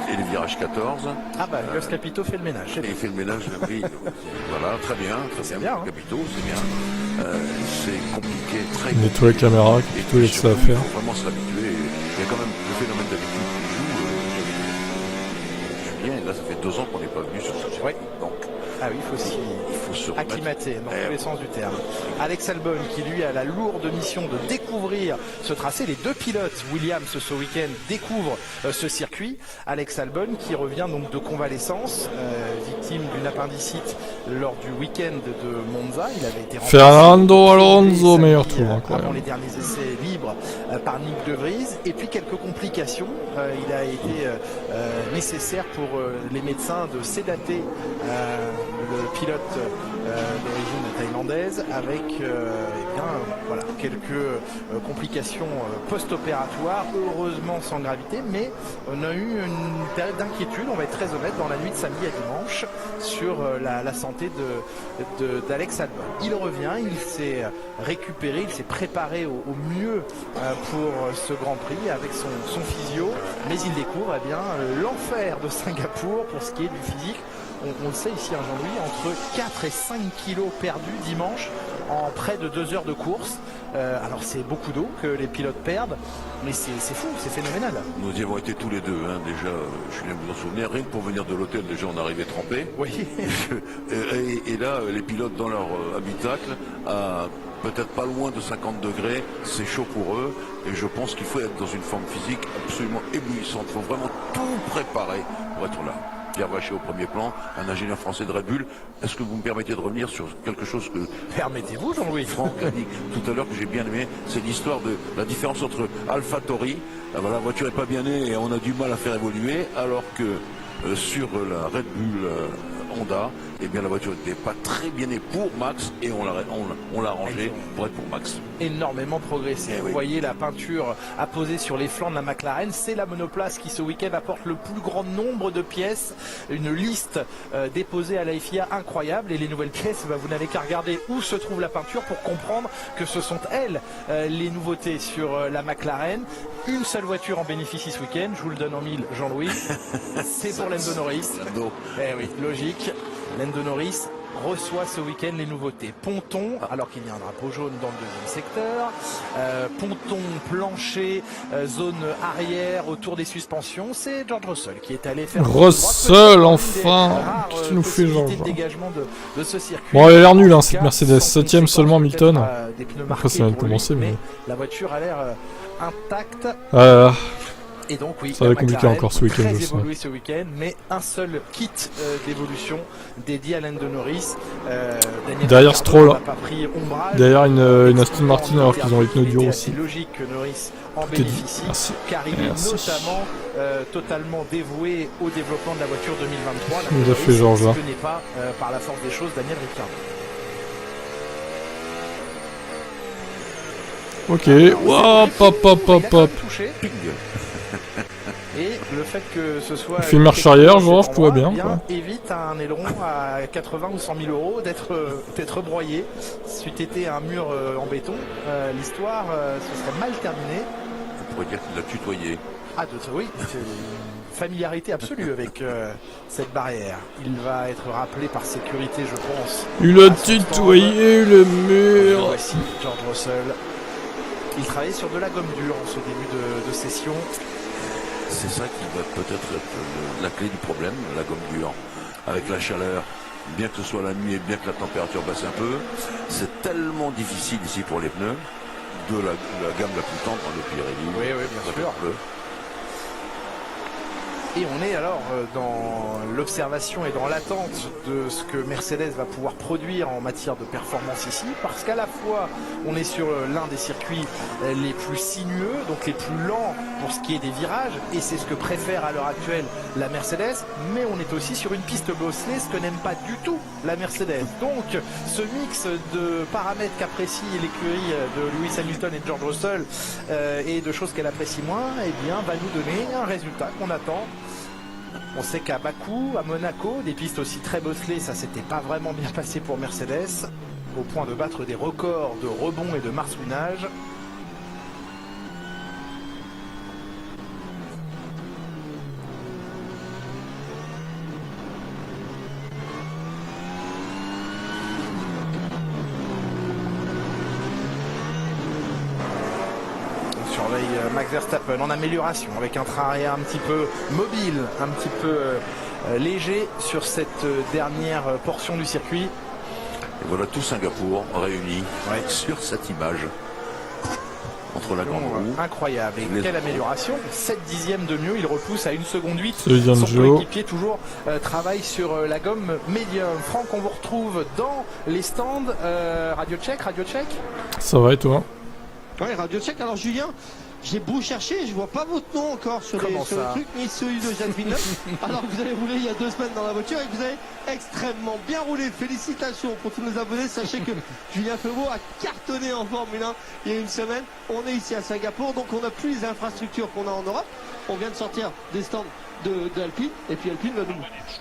8 et les virages 14. Ah bah, Jos Capito fait le ménage. Il fait le ménage, oui. Voilà, très bien. C'est bien. Capito, c'est bien. C'est compliqué, très compliqué. Nettoyer la caméra, tout les ça à faire. Il faut vraiment s'habituer. Il y a quand même le phénomène d'habitude qui joue. Julien, là, ça fait 2 ans qu'on n'est pas venu sur ce circuit. Ouais. Donc, ah oui, il faut se acclimater dans tous les sens du terme. Alex Albon qui lui a la lourde mission de découvrir ce tracé. Les 2 pilotes Williams ce week-end découvrent ce circuit. Alex Albon qui revient donc de convalescence, victime d'une appendicite lors du week-end de Monza. Il avait été Fernando Alonso, meilleur tour incroyable. Avant les derniers essais libres par Nick De Vries. Et puis quelques complications. Il a été nécessaire pour les médecins de sédater le pilote d'origine thaïlandaise avec quelques complications post-opératoires, heureusement sans gravité, mais on a eu une période d'inquiétude, on va être très honnête, dans la nuit de samedi à dimanche sur la santé d'Alex Albon. Il revient, il s'est récupéré, il s'est préparé au mieux pour ce Grand Prix avec son physio, mais il découvre l'enfer de Singapour pour ce qui est du physique. On le sait ici, Jean-Louis, entre 4 et 5 kilos perdus dimanche en près de 2 heures de course. Alors c'est beaucoup d'eau que les pilotes perdent, mais c'est fou, c'est phénoménal. Nous y avons été tous les deux, déjà, Julien, vous en souvenez, rien que pour venir de l'hôtel, déjà on arrivait trempés. Oui. et là, les pilotes dans leur habitacle, à peut-être pas loin de 50 degrés, c'est chaud pour eux, et je pense qu'il faut être dans une forme physique absolument éblouissante. Il faut vraiment tout préparer pour être là. Pierre Vacher au premier plan, un ingénieur français de Red Bull. Est-ce que vous me permettez de revenir sur quelque chose que... Permettez-vous, Jean-Louis. Franck a dit tout à l'heure que j'ai bien aimé, c'est l'histoire de la différence entre AlphaTauri, la voiture n'est pas bien née et on a du mal à faire évoluer, alors que sur la Red Bull Honda, eh bien la voiture n'était pas très bien née pour Max et on l'a rangée pour être pour Max. Énormément progressé. Vous voyez la peinture apposée sur les flancs de la McLaren. C'est la monoplace qui ce week-end apporte le plus grand nombre de pièces. Une liste déposée à la FIA incroyable. Et les nouvelles pièces, vous n'avez qu'à regarder où se trouve la peinture pour comprendre que ce sont elles les nouveautés sur la McLaren. Une seule voiture en bénéficie ce week-end. Je vous le donne en mille, Jean-Louis. C'est pour Lando Norris. Eh oui, logique. Lando Norris reçoit ce week-end les nouveautés. Ponton, alors qu'il y a un drapeau jaune dans le deuxième secteur. Ponton, plancher, zone arrière, autour des suspensions. C'est George Russell qui est allé faire... Russell, enfin! Qu'est-ce que tu nous fais, George? De ce circuit. Bon, elle a l'air nulle, hein, cette Mercedes. 7ème seulement, Hamilton. Après, ça vient de commencer, mais... La voiture a l'air intacte. Et donc oui, ça va être compliqué encore ce week-end. Très évolué ce week-end, mais un seul kit d'évolution dédié à Lando Norris. Derrière Stroll, derrière une Aston Martin alors qu'ils ont avec Noduro aussi. C'est logique que Norris en bénéficie, car il est notamment totalement dévoué au développement de la voiture 2023. Tout à fait, Georges. Ce n'est pas par la force des choses Daniel Ricciardo. Ok, hop. Et le fait que ce soit... Il fait marche arrière, Georges, tout va bien. Évite un aileron à 80 ou 100 000 euros d'être broyé. Si tu étais un mur en béton, l'histoire se serait mal terminée. On pourrait dire qu'il l'a tutoyé. Ah, oui, c'est une familiarité absolue avec cette barrière. Il va être rappelé par sécurité, je pense. Il a tutoyé le mur. Voici George Russell. Il travaillait sur de la gomme dure en ce début de session. C'est ça qui va peut-être être la clé du problème, la gomme dure. Avec la chaleur, bien que ce soit la nuit et bien que la température baisse un peu, c'est tellement difficile ici pour les pneus, de la gamme la plus tendre, le Pirelli. Oui, bien sûr. Et on est alors dans l'observation et dans l'attente de ce que Mercedes va pouvoir produire en matière de performance ici, parce qu'à la fois on est sur l'un des circuits les plus sinueux, donc les plus lents pour ce qui est des virages, et c'est ce que préfère à l'heure actuelle la Mercedes, mais on est aussi sur une piste bosselée, ce que n'aime pas du tout la Mercedes. Donc ce mix de paramètres qu'apprécie l'écurie de Lewis Hamilton et de George Russell et de choses qu'elle apprécie moins, eh bien va nous donner un résultat qu'on attend. On sait qu'à Bakou, à Monaco, des pistes aussi très bosselées, ça s'était pas vraiment bien passé pour Mercedes, au point de battre des records de rebond et de marsouinage. Max Verstappen en amélioration avec un train arrière un petit peu mobile, un petit peu léger sur cette dernière portion du circuit. Et voilà tout Singapour réuni sur cette image entre la grande roue. Incroyable, et quelle amélioration, 7 dixièmes de mieux, il repousse à 1 seconde 8. Son coéquipier toujours travaille sur la gomme médium. Franck, on vous retrouve dans les stands. Radio Check. Ça va et toi? Ouais, Radio Check. Alors Julien, j'ai beau chercher, je vois pas votre nom encore sur le truc, ni celui de Jacques Villeneuve. Alors que vous avez roulé il y a 2 semaines dans la voiture et que vous avez extrêmement bien roulé. Félicitations pour tous nos abonnés. Sachez que Julien Febvre a cartonné en Formule 1 il y a 1 semaine. On est ici à Singapour, donc on n'a plus les infrastructures qu'on a en Europe. On vient de sortir des stands d'Alpine, et puis Alpine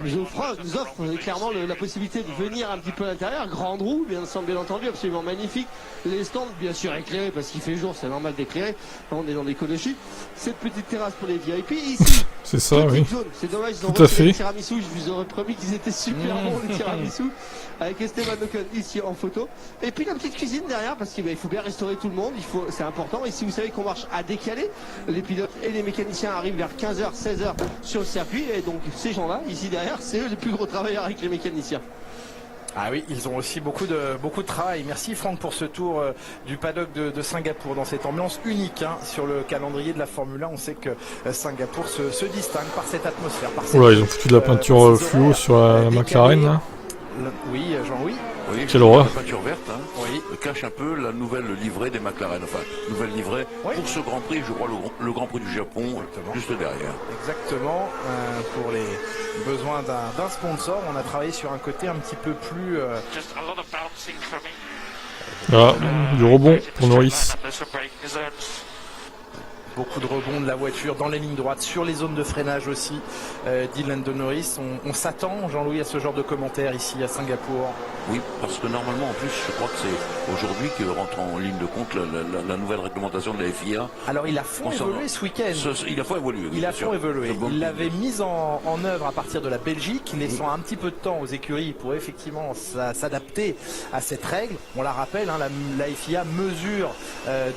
nous offre clairement la possibilité de venir un petit peu à l'intérieur. Grande roue, bien entendu, absolument magnifique. Les stands, bien sûr, éclairés parce qu'il fait jour, c'est normal d'éclairer. On est dans des colochis. Cette petite terrasse pour les VIP. Ici, c'est ça, oui. C'est dommage, ils ont tout à fait. Les tiramisu. Je vous aurais promis qu'ils étaient super bons, les tiramisu. Avec Esteban Ocon ici en photo. Et puis la petite cuisine derrière, parce qu'il faut bien restaurer tout le monde. C'est important. Et si vous savez qu'on marche à décaler, les pilotes et les mécaniciens arrivent vers 15h, 16h sur le circuit, et donc ces gens-là, ici derrière, c'est eux les plus gros travailleurs avec les mécaniciens. Ah oui, ils ont aussi beaucoup de travail. Merci Franck pour ce tour du paddock de Singapour dans cette ambiance unique sur le calendrier de la Formule 1. On sait que Singapour se distingue par cette atmosphère. Par cette ils ont foutu de la peinture fluo sur la McLaren. Oui, Jean-Louis. Oui, quelle horreur. La peinture verte cache un peu la nouvelle livrée des McLaren. Enfin, nouvelle livrée pour ce Grand Prix, je crois, le Grand Prix du Japon, juste derrière. Exactement. Pour les besoins d'un sponsor, on a travaillé sur un côté un petit peu plus... Ah, du rebond pour Norris. Beaucoup de rebonds de la voiture dans les lignes droites, sur les zones de freinage aussi d'Lando Norris. On s'attend, Jean-Louis, à ce genre de commentaires ici à Singapour. Oui, parce que normalement, en plus, je crois que c'est aujourd'hui que rentre en ligne de compte la nouvelle réglementation de la FIA. Alors, il a fond évolué ce week-end. Il a fond évolué. Il a fond évolué. Il l'avait mise en œuvre à partir de la Belgique, laissant un petit peu de temps aux écuries pour effectivement s'adapter à cette règle. On la rappelle, hein, la FIA mesure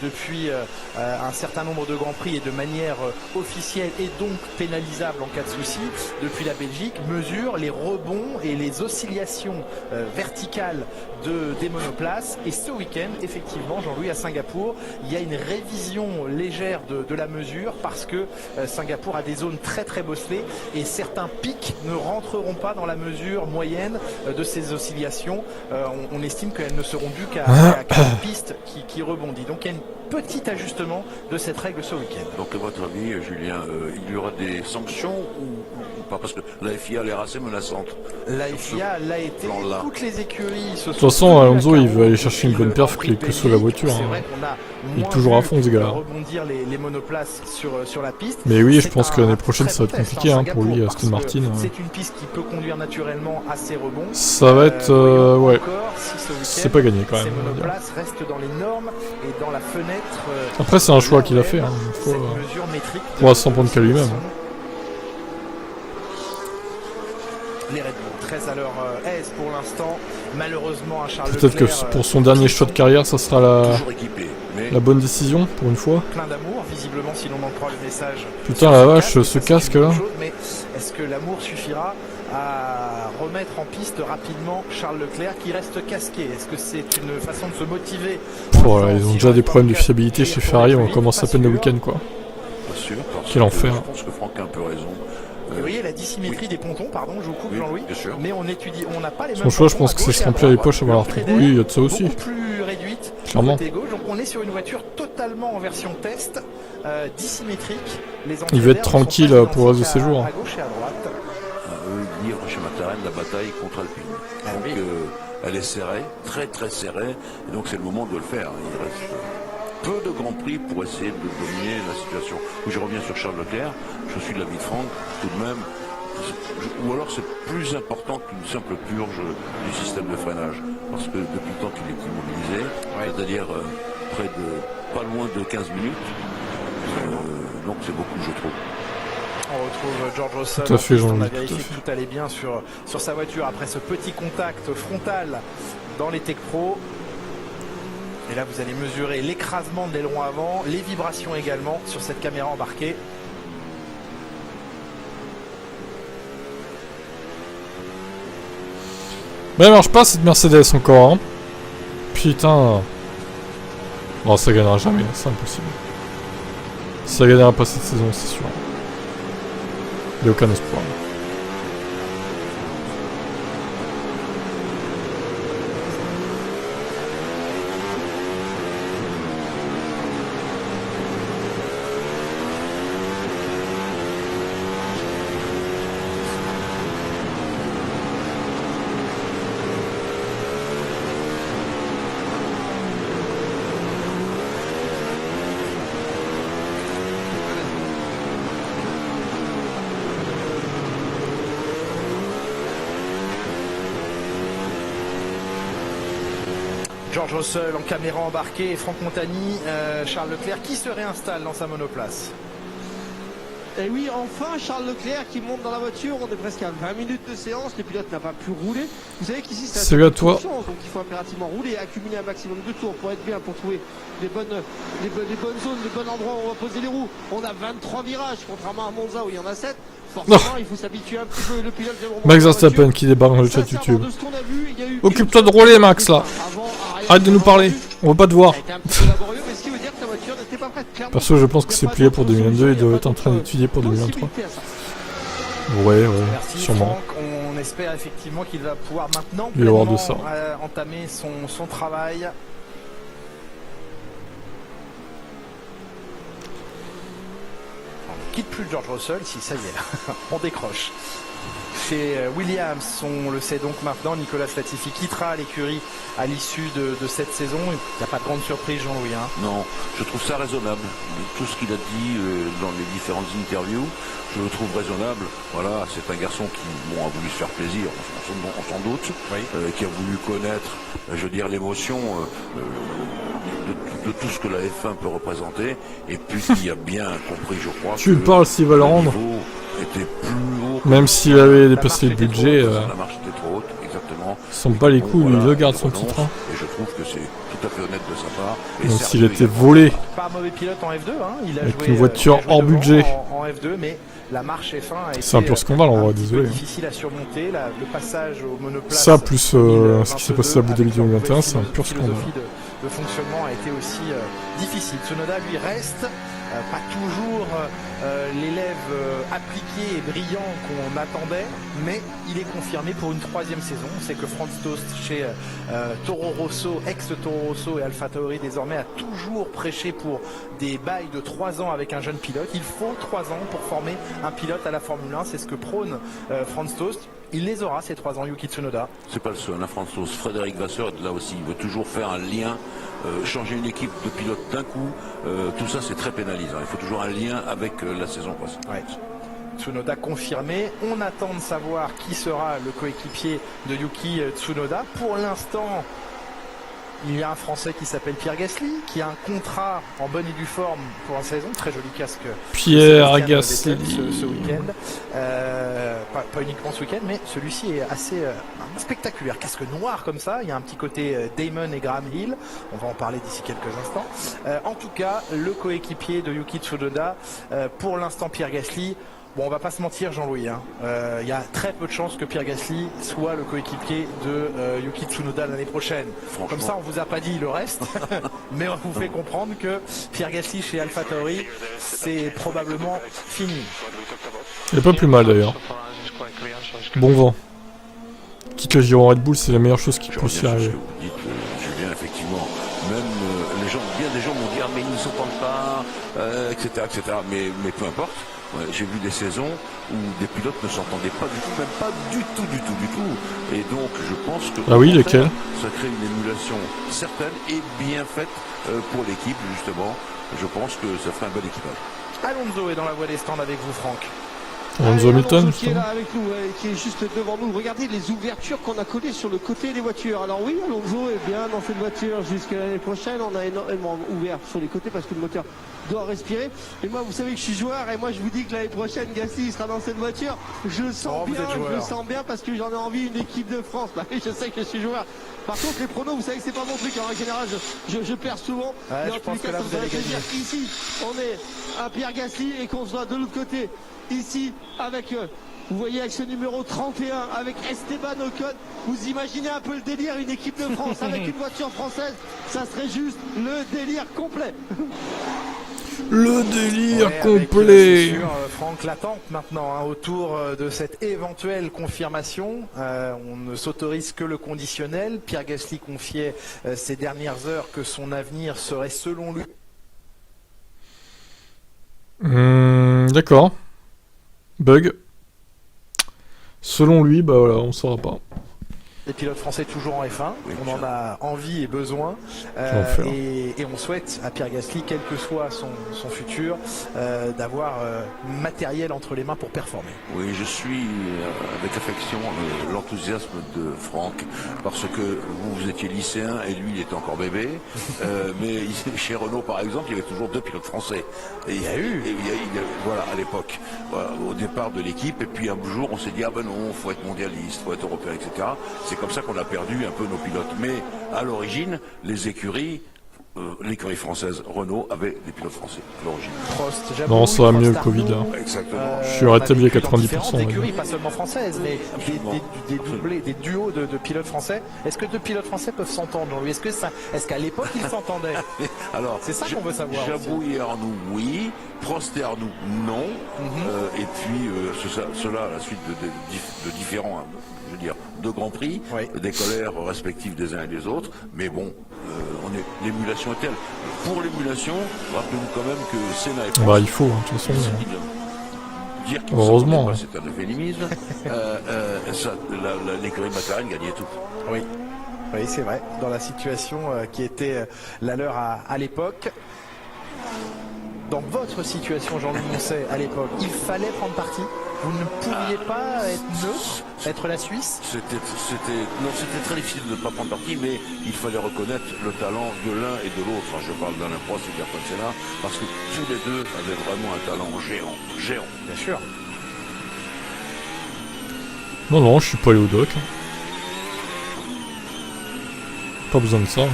depuis un certain nombre de grands prix et de manière officielle et donc pénalisable en cas de souci, depuis la Belgique, mesure les rebonds et les oscillations verticales des monoplaces. Et ce week-end, effectivement, Jean-Louis, à Singapour, il y a une révision légère de la mesure parce que Singapour a des zones très très bosselées et certains pics ne rentreront pas dans la mesure moyenne de ces oscillations. On estime qu'elles ne seront dues qu'à une piste qui rebondit. Donc il y a un petit ajustement de cette règle ce week-end. Donc à votre avis, Julien, il y aura des sanctions ou pas? Parce que la FIA a l'air assez menaçante. La FIA l'a été, toutes les écuries se sont... De toute façon, Alonso, il veut aller chercher une bonne perf quelle que soit la voiture. Il est toujours à fond, ce gars-là. Rebondir les monoplaces sur la piste. Mais oui, je pense que l'année prochaine, ça va être compliqué pour lui, Aston Martin. C'est une piste qui peut conduire naturellement à ses rebonds. Ça va être... ouais. C'est pas gagné quand même. Ces monoplaces restent dans les normes et dans la fenêtre... Après, c'est un choix qu'il a fait. Il pourra s'en prendre qu'à lui-même. Les Red Bull, très à leur aise pour l'instant. Malheureusement, à Charles Leclerc... Peut-être que pour son dernier shot de carrière, ça sera la bonne décision, pour une fois. Plein d'amour, visiblement, si l'on en croit le message. Putain, la vache, ce casque là. Mais est-ce que l'amour suffira à remettre en piste rapidement Charles Leclerc qui reste casqué? Est-ce que c'est une façon de se motiver? Voilà, ils ont déjà des problèmes de fiabilité chez Ferrari, on commence à peine le week-end quoi. Pas sûr, quel enfer. Je pense que Franck a un peu raison. Vous voyez la dissymétrie des pontons, pardon, je vous coupe Jean-Louis, mais on étudie, on n'a pas les mêmes. Son choix, je pense que c'est se remplir les poches avant la retraite. Oui, il y a de ça aussi. Plus réduite, clairement. Gauche, donc on est sur une voiture totalement en version test, dissymétrique. Il veut être tranquille pour le reste de ses jours. À gauche et à droite. Livre chez McLaren la bataille contre Alpine. Donc elle est serrée, très très serrée, et donc c'est le moment de le faire. Il reste peu de grands prix pour essayer de dominer la situation. Je reviens sur Charles Leclerc, je suis de l'avis de Franck, tout de même, ou alors c'est plus important qu'une simple purge du système de freinage, parce que depuis le temps qu'il est immobilisé, c'est-à-dire près de pas loin de 15 minutes, donc c'est beaucoup je trouve. On retrouve George Russell. Tout à fait, on a vérifié que tout allait bien sur sa voiture après ce petit contact frontal dans les Tech Pro. Et là, vous allez mesurer l'écrasement de l'aileron avant, les vibrations également sur cette caméra embarquée. Mais elle marche pas cette Mercedes encore. Hein. Putain. Bon, ça gagnera jamais, c'est impossible. Ça gagnera pas cette saison, c'est sûr. Il n'y a aucun espoir. George Russell en caméra embarquée et Franck Montagny, Charles Leclerc qui se réinstalle dans sa monoplace. Et oui, enfin Charles Leclerc qui monte dans la voiture. On est presque à 20 minutes de séance. Le pilote n'a pas pu rouler. Vous savez qu'ici c'est à toi. Donc il faut impérativement rouler et accumuler un maximum de tours pour être bien, pour trouver les bonnes zones, les bons endroits où on va poser les roues. On a 23 virages, contrairement à Monza où il y en a 7. Forcément, il faut s'habituer un petit peu. Le pilote Max Verstappen qui débarque dans le chat YouTube. Occupe-toi de rouler, Max, là. Arrête de nous parler. On va pas te voir. Perso, je pense que c'est plié pour 2022 et doit être en train d'étudier pour 2023. Ouais, sûrement. On espère effectivement qu'il va pouvoir maintenant Il va y avoir pleinement, de ça. entamer son travail. On ne quitte plus George Russell, si ça y est, on décroche. Chez Williams, on le sait donc maintenant, Nicolas Latifi quittera l'écurie à l'issue de cette saison. Il n'y a pas de grande surprise, Jean-Louis. Hein. Non, je trouve ça raisonnable. Tout ce qu'il a dit dans les différentes interviews, je le trouve raisonnable. Voilà, c'est un garçon qui a voulu se faire plaisir, on s'en doute, oui. Qui a voulu connaître, je veux dire, l'émotion de tout ce que la F1 peut représenter, et puis qui a bien compris, je crois. Tu me parles s'il va le rendre. Était plus haut. Même s'il avait dépassé le budget, la marche était trop haute, exactement. Il s'en bat les couilles, il regarde son titre. Et je trouve que c'est tout à fait honnête de sa part. Même s'il était volé. Pas un mauvais pilote en F2, hein. Il a avec joué, une voiture hors budget. En F2, mais la marche F1 a été c'est un pur scandale, en vrai, désolé. difficile à surmonter. Le passage au monoplace. Ça, plus ce qui s'est passé à Abu Dhabi 2021, c'est un pur scandale. Le fonctionnement a été aussi difficile. Tsunoda, lui, reste. Pas toujours l'élève appliqué et brillant qu'on attendait, mais il est confirmé pour une 3e saison. C'est que Franz Tost chez Toro Rosso, ex-Toro Rosso et AlphaTauri désormais a toujours prêché pour des bails de 3 ans avec un jeune pilote. Il faut 3 ans pour former un pilote à la Formule 1, c'est ce que prône Franz Tost. Il les aura ces 3 ans, Yuki Tsunoda. C'est pas le seul, hein, Franz Tost. Frédéric Vasseur est là aussi. Il veut toujours faire un lien, changer une équipe de pilotes d'un coup. Tout ça, c'est très pénalisant. Il faut toujours un lien avec la saison passée. Ouais. Tsunoda confirmé. On attend de savoir qui sera le coéquipier de Yuki Tsunoda. Pour l'instant, il y a un Français qui s'appelle Pierre Gasly, qui a un contrat en bonne et due forme pour la saison. Très joli casque. Pierre Gasly. Ce week-end. Pas uniquement ce week-end, mais celui-ci est assez spectaculaire. Casque noir comme ça. Il y a un petit côté Damon et Graham Hill. On va en parler d'ici quelques instants. En tout cas, le coéquipier de Yuki Tsunoda, pour l'instant Pierre Gasly. Bon, on va pas se mentir, Jean-Louis. Il y a très peu de chances que Pierre Gasly soit le coéquipier de Yuki Tsunoda l'année prochaine. Comme ça, on vous a pas dit le reste, mais on vous fait comprendre que Pierre Gasly chez AlphaTauri, c'est probablement fini. Il est pas plus mal d'ailleurs. Bon vent. Quitte le Giro Red Bull, c'est la meilleure chose qui puisse y arriver. Julien, effectivement, même bien des gens vont dire mais ils ne s'entendent pas, etc., etc. Mais peu importe. Ouais, j'ai vu des saisons où des pilotes ne s'entendaient pas du tout, même pas du tout. Et donc je pense que lesquels ça crée une émulation certaine et bien faite pour l'équipe justement. Je pense que ça ferait un bel équipage. Alonso est dans la voie des stands avec vous, Franck. Alonso Hamilton qui est là avec nous, qui est juste devant nous. Regardez les ouvertures qu'on a collées sur le côté des voitures. Alors oui, Alonso est bien dans cette voiture jusqu'à l'année prochaine. On a énormément ouvert sur les côtés parce que le moteur doit respirer. Et moi, vous savez que je suis joueur et moi, je vous dis que l'année prochaine, Gasly sera dans cette voiture. Je le sens bien parce que j'en ai envie une équipe de France. Bah oui, je sais que je suis joueur. Par contre, les pronos, vous savez que c'est pas mon truc. En général, je perds souvent. Ouais, mais en tous les cas, ça me ferait plaisir. Ici, on est à Pierre Gasly et qu'on soit de l'autre côté. Ici, avec, vous voyez, avec ce numéro 31, avec Esteban Ocon, vous imaginez un peu le délire, une équipe de France avec une voiture française, ça serait juste le délire complet. Le délire complet. C'est sûr, Franck, l'attente maintenant autour de cette éventuelle confirmation. On ne s'autorise que le conditionnel. Pierre Gasly confiait ces dernières heures que son avenir serait selon lui. D'accord. Bug. Selon lui, bah voilà, on saura pas. Des pilotes français toujours en F1, on en a envie et besoin, et on souhaite à Pierre Gasly, quel que soit son futur, d'avoir matériel entre les mains pour performer. Oui, je suis avec affection l'enthousiasme de Franck, parce que vous étiez lycéen et lui il était encore bébé, mais chez Renault par exemple il y avait toujours 2 pilotes français. Et il y a eu, voilà, à l'époque, voilà, au départ de l'équipe, et puis un jour on s'est dit ah ben non, faut être mondialiste, faut être européen, etc. C'est comme ça qu'on a perdu un peu nos pilotes. Mais à l'origine, les écuries l'écurie française Renault avait des pilotes français à l'origine. Non, ça va mieux le Covid là. Exactement. Je suis rétabli à 90%. D'écuries, pas seulement françaises, mais des doublés, des duos de pilotes français. Est-ce que deux pilotes français peuvent s'entendre, Jean-Louis? Est-ce qu'à l'époque ils s'entendaient? Alors, c'est ça qu'on veut savoir. Jabou et Arnoux, oui. Prost et Arnoux, non. Et puis cela à la suite de différents, je veux dire, de grands prix, des colères respectives des uns et des autres. Mais bon, l'émulation est telle. Pour l'émulation, rappelez-vous quand même que Senna et Prost, bah il faut, de toute façon. Dire qu'ils heureusement. pas, c'est un euphémisme. L'écurie McLaren gagnait tout. Oui. Oui, c'est vrai. Dans la situation qui était la leur à l'époque. Dans votre situation, Jean-Louis Moncet, à l'époque, il fallait prendre parti. Vous ne pouviez pas être neutre, être la Suisse. C'était très difficile de ne pas prendre parti, mais il fallait reconnaître le talent de l'un et de l'autre. Enfin, je parle d'Alain Prost et d'Ayrton Senna, parce que tous les deux avaient vraiment un talent géant. Bien sûr. Non, je suis pas allé au doc. Pas besoin de ça.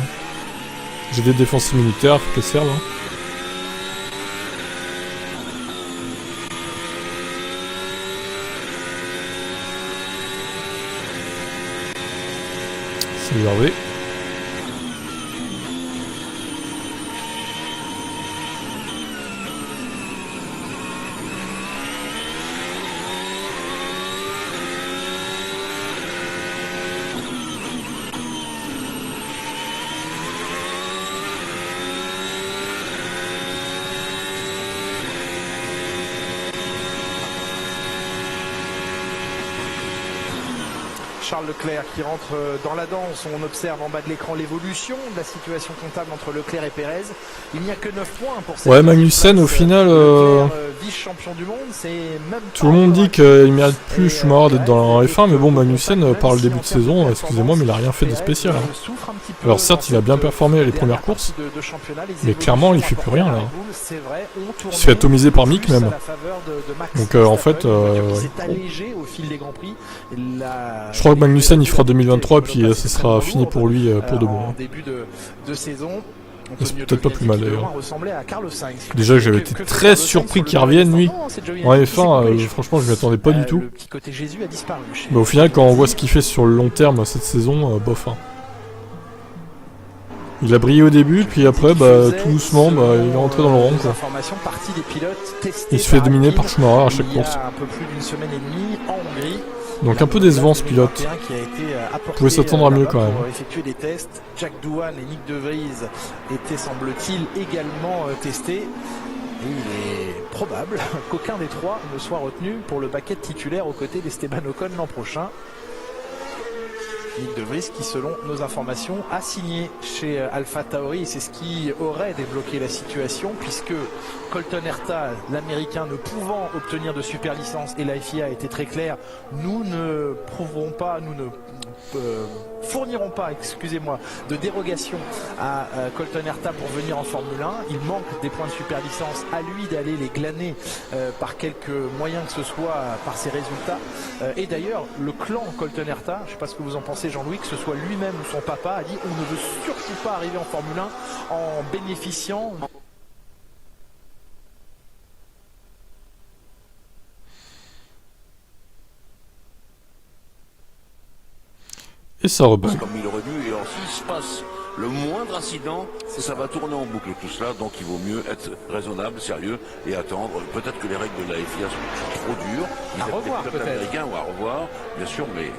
J'ai des défenses immunitaires qui servent. C'est Hervé. Charles Leclerc qui rentre dans la danse. On observe en bas de l'écran l'évolution de la situation comptable entre Leclerc et Pérez. Il n'y a que 9 points pour cette Magnussen au final, vice-champion du monde, c'est même tout le monde dit qu'il mérite plus Schumacher d'être dans la F1, mais bon, Magnussen, par le début de saison, excusez-moi, mais il a rien fait de spécial. Alors certes, il a bien performé les premières courses, mais clairement, il fait plus rien là. Il se fait atomiser par Mick même. Donc en fait, je crois que Magnussen il fera 2023 puis ce sera fini pour lui pour de bon. En début de saison. C'est peut-être pas plus mal d'ailleurs. Déjà j'avais été très surpris qu'il revienne lui. En F1, franchement je m'y attendais pas du tout. Mais au final quand on voit ce qu'il fait sur le long terme cette saison, bof. Il a brillé au début, puis après, tout doucement, il est rentré dans le rang. Quoi. Il se fait dominer par Schumacher à chaque course. Donc un peu décevant ce pilote. On pouvait s'attendre à mieux quand même. Pour effectuer des tests, Jack Doohan et Nick De Vries étaient, semble-t-il, également testés. Et il est probable qu'aucun des trois ne soit retenu pour le paquet titulaire aux côtés d'Esteban Ocon l'an prochain. Nick De Vries qui, selon nos informations, a signé chez Alpha Tauri, et c'est ce qui aurait débloqué la situation, puisque Colton Herta, l'américain, ne pouvant obtenir de super licence, et la FIA a été très claire, nous ne prouverons pas, nous ne fourniront pas, excusez-moi, de dérogation à Colton Herta pour venir en Formule 1. Il manque des points de super licence, à lui d'aller les glaner par quelques moyens que ce soit par ses résultats. Et d'ailleurs, le clan Colton Herta, je ne sais pas ce que vous en pensez Jean-Louis, que ce soit lui-même ou son papa, a dit on ne veut surtout pas arriver en Formule 1 en bénéficiant. Et ça rebelle. Comme il aurait dû, et alors s'il se passe le moindre incident, ça va tourner en boucle tout cela, donc il vaut mieux être raisonnable, sérieux et attendre. Peut-être que les règles de la FIA sont trop dures. À revoir peut-être. Américains ou à revoir, bien sûr, mais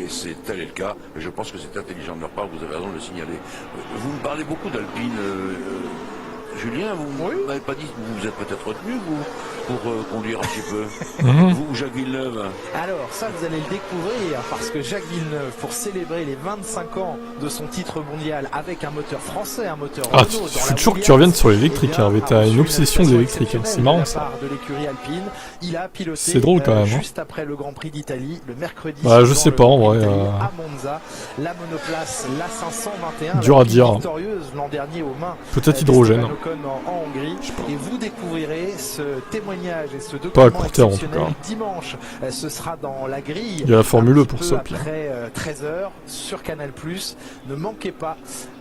c'est tel est le cas, et je pense que c'est intelligent de leur part, vous avez raison de le signaler. Vous me parlez beaucoup d'Alpine, Julien, vous m'avez pas dit, vous êtes peut-être retenu, vous, pour conduire un petit peu. Vous, Jacques Villeneuve. Alors, ça, vous allez le découvrir, parce que Jacques Villeneuve, pour célébrer les 25 ans de son titre mondial avec un moteur français, un moteur Renault, il faut toujours que tu reviennes sur l'électrique, t'as une obsession de l'électrique, c'est marrant ça. C'est drôle quand même. Juste après le Grand Prix d'Italie, le mercredi. Bah, je sais pas en vrai. À Monza, la monoplace, la 521, dur à dire. Victorieuse l'an dernier aux mains. Peut-être hydrogène. En Hongrie, et vous découvrirez ce témoignage témoignage et ce Pas à document court terme, en tout exceptionnel cas. dimanche, ce sera dans la grille. Il y a la Formule un E petit pour peu ça, pire. après 13h sur Canal+. Ne manquez pas,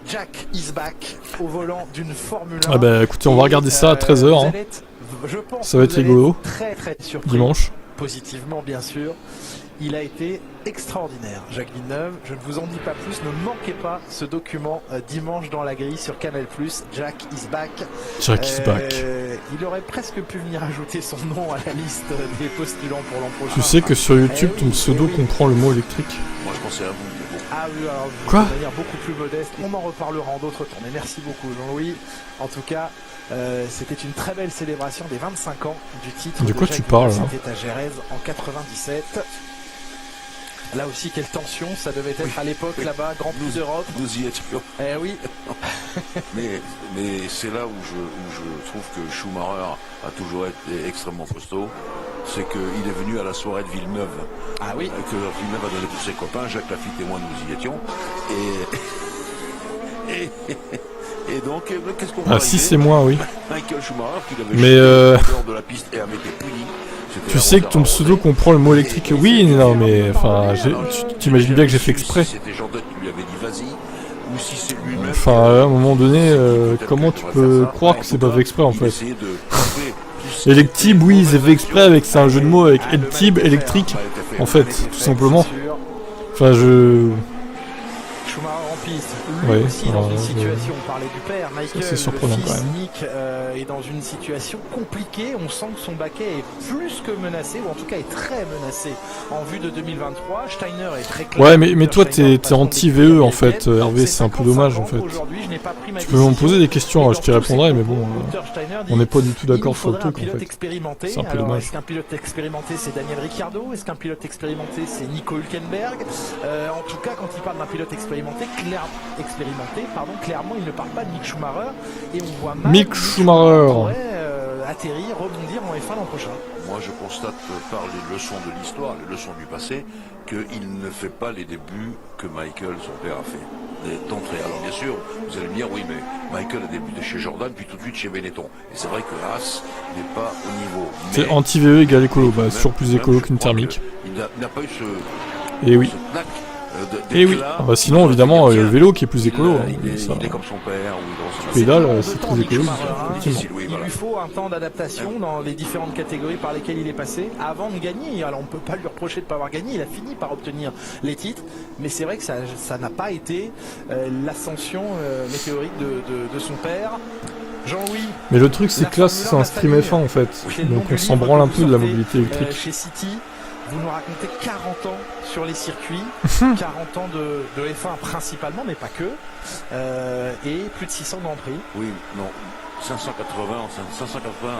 Jack is back au volant d'une Formule 1. Ah bah écoutez, on va regarder ça à 13h. Hein. Ça va être rigolo. Très très surpris. Dimanche. Positivement, bien sûr. Il a été extraordinaire, Jacques Villeneuve. Je ne vous en dis pas plus. Ne manquez pas ce document dimanche dans la grille sur Canal+. Jack is back. Jack is back. Il aurait presque pu venir ajouter son nom à la liste des postulants pour l'an prochain. Tu sais que sur YouTube, ton pseudo comprend le mot électrique. Moi, je pensais à vous. Mais bon. Ah oui, alors Quoi de manière beaucoup plus modeste. On en reparlera en d'autres temps. Mais merci beaucoup, Jean-Louis. En tout cas, c'était une très belle célébration des 25 ans du titre. De quoi Jacques tu parles, Villeneuve. là C'était à Jerez en 97. Là aussi, quelle tension ça devait être à l'époque là-bas, Grand Prix d'Europe. Nous y étions. Eh oui. mais c'est là où je trouve que Schumacher a toujours été extrêmement costaud. C'est qu'il est venu à la soirée de Villeneuve. Ah oui. Que Villeneuve a donné pour ses copains. Jacques Lafitte et moi, nous y étions. Et donc, qu'est-ce qu'on va Ah si, c'est moi, oui. Michael Schumacher, qui avait Mais dehors de la piste et avait été puni. Tu sais que ton pseudo comprend le mot électrique. Oui, non, mais enfin, tu t'imagines bien que j'ai fait exprès. C'était Jordan qui lui avait dit vas-y, ou si c'est lui-même. Enfin, à un moment donné, comment tu peux croire que c'est pas fait exprès en fait? Electib, oui, c'est fait exprès avec, c'est un jeu de mots avec Electib, électrique, en fait, tout simplement. Enfin, Schumacher en piste, lui ouais, aussi dans une situation, on parlait du père, Michael, c'est surprenant le quand fils même. Nick est dans une situation compliquée, on sent que son baquet est plus que menacé, ou en tout cas est très menacé en vue de 2023, Steiner est très clair. Ouais, mais toi t'es anti-VE en fait, Hervé, c'est un peu dommage en fait. Tu peux me poser des questions, je t'y répondrai, mais bon, on n'est pas du tout d'accord sur le truc en fait. C'est un peu dommage. Est-ce qu'un pilote expérimenté c'est Daniel Ricciardo? Est-ce qu'un pilote expérimenté c'est Nico Hülkenberg? En tout cas, quand il parle d'un pilote expérimenté, clairement il ne parle pas de Mick Schumacher et on voit mal Mick Schumacher pourrait atterrir, rebondir en F1 l'an prochain. Moi je constate par les leçons de l'histoire, les leçons du passé, qu'il ne fait pas les débuts que Michael, son père, a fait d'entrée. Alors bien sûr, vous allez me dire oui, mais Michael a débuté chez Jordan puis tout de suite chez Benetton. Et c'est vrai que Haas n'est pas au niveau. C'est anti-VE égale écolo, bah c'est toujours plus écolo qu'une thermique. Il n'a pas eu ce... Et oui. Et oui, ah bah sinon évidemment le vélo qui est plus écolo. Il est comme son père. Tu pédales, c'est très écolo. Il lui faut un temps d'adaptation dans les différentes catégories par lesquelles il est passé avant de gagner. Alors on ne peut pas lui reprocher de ne pas avoir gagné, il a fini par obtenir les titres, mais c'est vrai que ça n'a pas été l'ascension météorique de son père. Jean-Louis. Mais le truc c'est que là c'est un stream F1 en fait, donc on s'en branle un peu de la mobilité électrique. Chez City, vous nous racontez 40 ans sur les circuits, 40 ans de F1 principalement, mais pas que, et plus de 600 Grands Prix. Oui, non. 580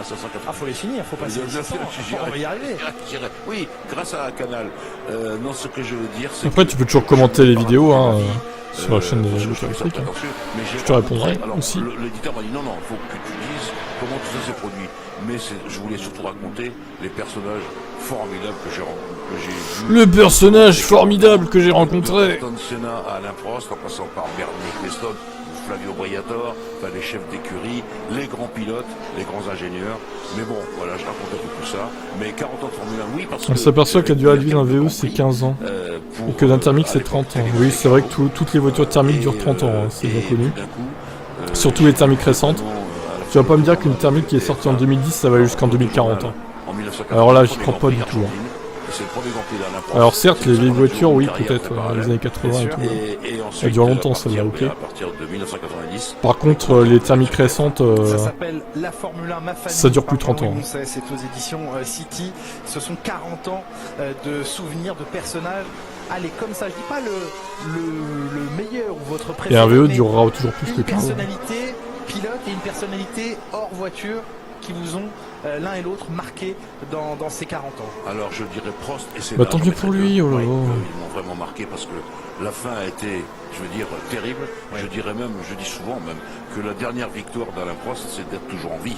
à 580. Ah, faut les finir, faut passer les 600, on va y arriver. Oui, grâce à Canal. Non, ce que je veux dire, c'est... Après, tu peux toujours commenter les vidéos sur la chaîne de électrique. Je te répondrai aussi. L'éditeur m'a dit non, il faut que tu dises comment tout ça s'est produit. Mais je voulais surtout raconter les personnages formidables que j'ai vus. Le personnage formidable que j'ai rencontré. Ayrton Senna à Alain Prost, en passant par Bernie Ecclestone, Flavio Briatore, enfin les chefs d'écurie, les grands pilotes, les grands ingénieurs. Mais bon, voilà, je raconte un peu tout ça. Mais 40 ans de Formule 1, oui, parce que... On s'aperçoit que la durée de vie d'un VE c'est 15 ans. Et que d'un thermique c'est 30 ans. Oui, c'est vrai que toutes les voitures thermiques durent 30 ans, hein, c'est bien connu. Surtout les thermiques récentes. Tu vas pas me dire qu'une thermique qui est sortie en 2010 ça va aller jusqu'en 2040 ans. Alors là j'y crois pas du tout. Alors certes les vieilles voitures oui peut-être les années 80 et tout. Ça dure longtemps celle-là, ok. Par contre les thermiques récentes ça dure plus 30 ans. C'est aux éditions City. Ce sont 40 ans de souvenirs de personnages. Allez, comme ça, je dis pas le meilleur ou votre préféré. Et un VE durera toujours plus que 15 ans. Une personnalité pilote et une personnalité hors voiture qui vous ont l'un et l'autre marqué dans ces 40 ans. Alors je dirais Prost et Senna. Bah tant mieux pour lui, oh là là. Ils m'ont vraiment marqué parce que la fin a été, je veux dire, terrible. Ouais. Je dirais même, je dis souvent même, que la dernière victoire d'Alain Prost, c'est d'être toujours en vie.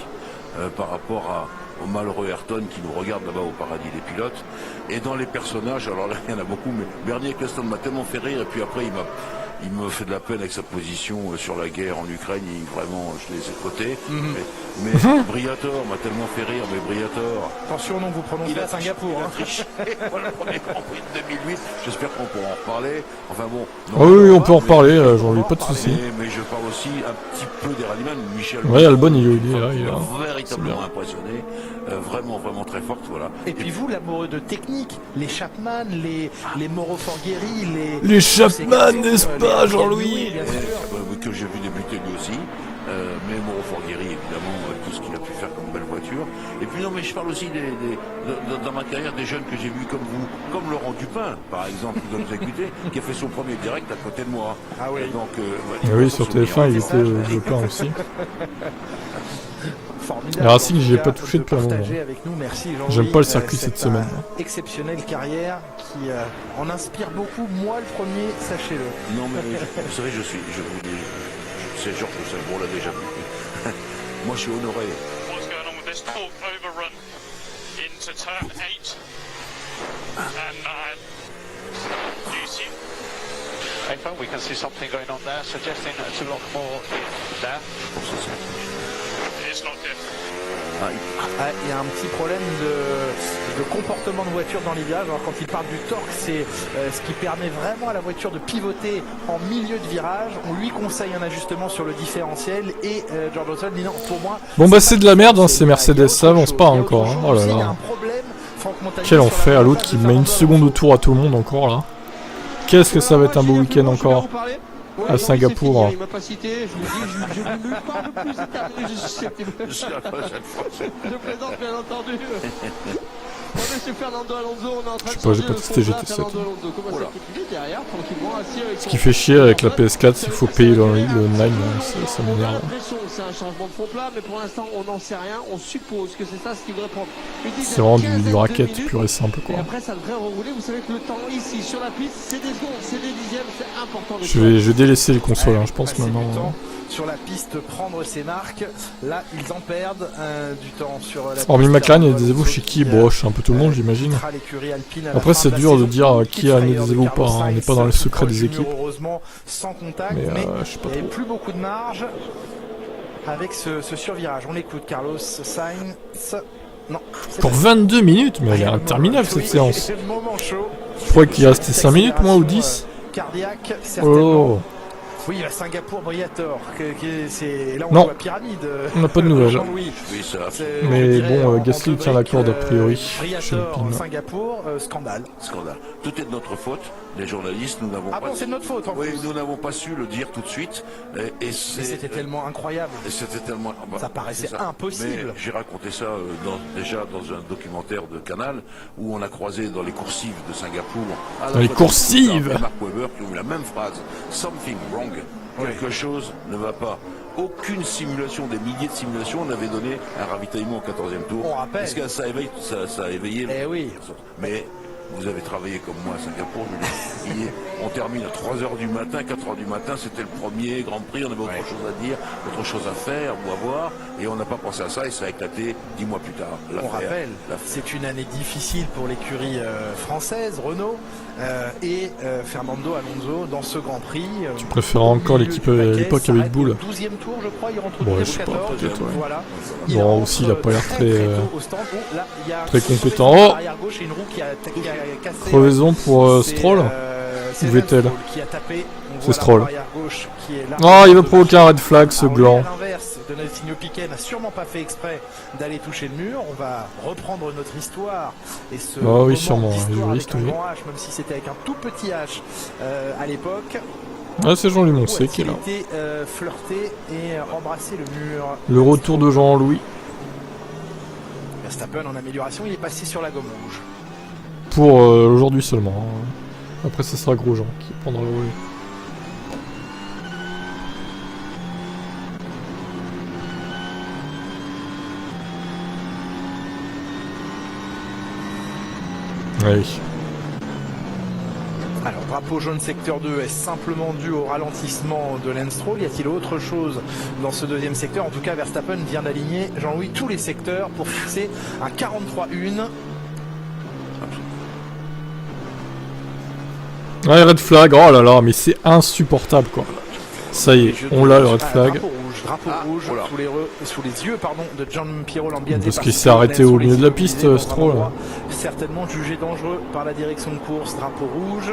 Par rapport au malheureux Ayrton qui nous regarde là-bas au paradis des pilotes. Et dans les personnages, alors là il y en a beaucoup, mais Bernie Ecclestone m'a tellement fait rire et puis après il me fait de la peine avec sa position sur la guerre en Ukraine. Vraiment, je l'ai laissé de côté. Mais Briatore m'a tellement fait rire, mais Briatore. Attention, non, vous prononcez à Singapour. Il a triché. Voilà le premier Grand Prix de 2008. J'espère qu'on pourra en reparler. Enfin bon. Ah oui, on peut en reparler, j'en ai pas de soucis. Mais je parle aussi un petit peu des rallyman. Michel. Ouais, Albon, il est là. Il est là. Véritablement impressionné. Vraiment très forte, voilà. Et puis vous, l'amoureux de technique, les Chapman, les Mauro Forghieri, les Chapman, n'est-ce pas, Jean-Louis? Que j'ai vu débuter lui aussi. Mais Mauro Forghieri, évidemment, tout ce qu'il a pu faire comme belle voiture. Et puis non, mais je parle aussi dans ma carrière des jeunes que j'ai vus comme vous, comme Laurent Dupin, par exemple, qui doit nous écouter, qui a fait son premier direct à côté de moi. Ah oui. Et donc, oui, sur TF1, il était Dupin aussi. Formidable. Racing, j'y ai pas touché depuis un moment. J'aime pas le circuit cette semaine. Exceptionnelle carrière qui en inspire beaucoup. Moi, le premier, sachez-le. Non, mais vous savez, je vous dis, c'est Georges Saint-Bon, on l'a déjà vu. Moi, je suis honoré. What's going on with this torque overrun into turn 8 and 9? Do you see? Paper, we can see something going on there, suggesting to lock more in there. It's not different. Il y a un petit problème de comportement de voiture dans les virages. Alors quand il parle du torque, c'est ce qui permet vraiment à la voiture de pivoter en milieu de virage. On lui conseille un ajustement sur le différentiel et George Russell dit non, pour moi... Bon bah c'est de la merde, hein, ces Mercedes, ça avance pas encore. Hein. Oh là là. Quel enfer, l'autre qui met une seconde de tour à tout le monde encore là. Qu'est-ce que ça va être un beau week-end encore à Singapour. Il m'a pas cité, je vous dis, je ne parle plus, c'est terminé, je plaisante bien entendu. Monsieur Fernando Alonso, on est en train de changer le contrat. Fernando Alonso commence à continuer derrière, tranquillement, assis avec ce qui fait chier avec la PS4, c'est qu'il faut payer le 9, ça m'énerve. l'impression que c'est un changement de fond plat, mais pour l'instant on n'en sait rien, on suppose que c'est ça ce qu'il voudrait prendre. C'est vraiment du racket pur et simple quoi. Et après ça devrait rerouler, vous savez que le temps ici sur la piste, c'est des secondes, c'est des dixièmes, c'est important. Je vais délaisser les consoles, hein, je pense maintenant. Sur la piste, prendre ses marques. Là, ils en perdent du temps sur la piste. Hormis McLaren, il y a des ébauches chez qui broche un peu tout le monde, j'imagine. Après, c'est dur de dire qui a amené des ébauches ou pas. Hein. On n'est pas dans le secret des équipes. Heureusement, sans contact, mais je sais pas il n'y avait trop. plus beaucoup de marge avec ce survirage. On écoute Carlos Sainz. Non. Pour 22 minutes, mais elle est interminable cette séance. Je crois qu'il restait 5 minutes, moi, ou 10. Cardiaque, certainement. Oh. Oui, la Singapour Briatore, c'est là on non. voit Pyramide. On n'a pas de nouvelles. Oui, mais bon, Gasly tient la corde a priori. Briatore, Singapour, scandale. Scandale. Tout est de notre faute. Les journalistes, nous n'avons pas. Ah bon, c'est de notre faute. En oui, plus. nous n'avons pas su le dire tout de suite. Et c'était tellement incroyable. C'était tellement. Ça paraissait impossible. J'ai raconté ça déjà dans un documentaire de Canal où on a croisé dans les coursives de Singapour. Dans les coursives. Mark Webber qui ont eu la même phrase. Something wrong. Quelque chose ne va pas. Aucune simulation, des milliers de simulations n'avait donné un ravitaillement au 14e tour. On rappelle. Parce que ça a éveillé. Eh oui. Mais vous avez travaillé comme moi à Singapour. On termine à 3h du matin, 4h du matin. C'était le premier Grand Prix. On avait autre chose à dire, autre chose à faire ou à voir. Et on n'a pas pensé à ça et ça a éclaté 10 mois plus tard. On rappelle, c'est une année difficile pour l'écurie française, Renault et Fernando Alonso dans ce Grand Prix. Tu préfères encore l'équipe à l'époque avec Boule. 12e tour, je crois, il rentre au bon, 12e je sais pas, 14. peut-être, ouais. Voilà. Bon, aussi, il a pas l'air très compétent. Oh, crevaison pour Stroll ou Vettel. C'est Stroll. Oh, il va provoquer un red flag, ce gland. Donaldinho Piquet n'a sûrement pas fait exprès d'aller toucher le mur. On va reprendre notre histoire et ce oui, sûrement, juriste, avec un grand H, même si c'était avec un tout petit H à l'époque. Ah, c'est Jean-Louis Moncé qui est là. Flirter et embrasser le mur. Le retour de Jean-Louis. Verstappen en amélioration, il est passé sur la gomme rouge. Pour aujourd'hui seulement. Hein. Après, ce sera Grosjean qui prendra le relais. Oui. Alors, drapeau jaune secteur 2 est simplement dû au ralentissement de Lance Stroll. Y a-t-il autre chose dans ce deuxième secteur? En tout cas, Verstappen vient d'aligner, Jean-Louis, tous les secteurs pour fixer un 43-1. Ouais, red flag, oh là là, mais c'est insupportable quoi. Ça y est, on l'a le red flag. Drapeau rouge sous les yeux de Gianpiero Lambiase. Parce qu'il s'est arrêté au milieu de la piste, Stroll. Certainement jugé dangereux par la direction de course, drapeau rouge.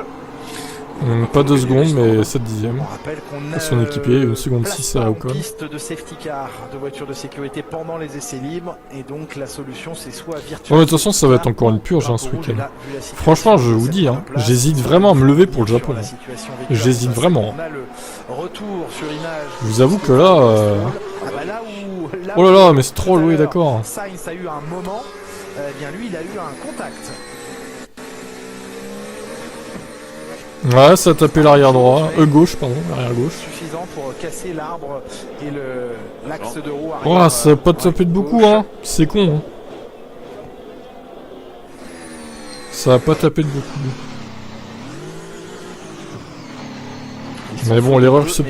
Pas 2 secondes, mais 7 dixièmes. On rappelle qu'on a son équipier, 1 seconde 6 à Ocon. Piste de safety car, de voiture de sécurité pendant les essais libres, et donc la solution c'est soit virtuel. Ouais, de toute façon, ça va être encore une purge ce week-end. Franchement, je vous dis, j'hésite vraiment à me lever pour le Japon. J'hésite vraiment. Je vous avoue que là. Oh là là, mais Stroll, oui, d'accord. Sainz a eu un moment, bien lui, il a eu un contact. Ouais, ça a tapé l'arrière droit, gauche, pardon, l'arrière gauche. Suffisant pour casser l'arbre et l'axe de roue arrière. Oh, ça a pas tapé de beaucoup, hein. C'est con, hein. Ça a pas tapé de beaucoup. Mais bon, l'erreur se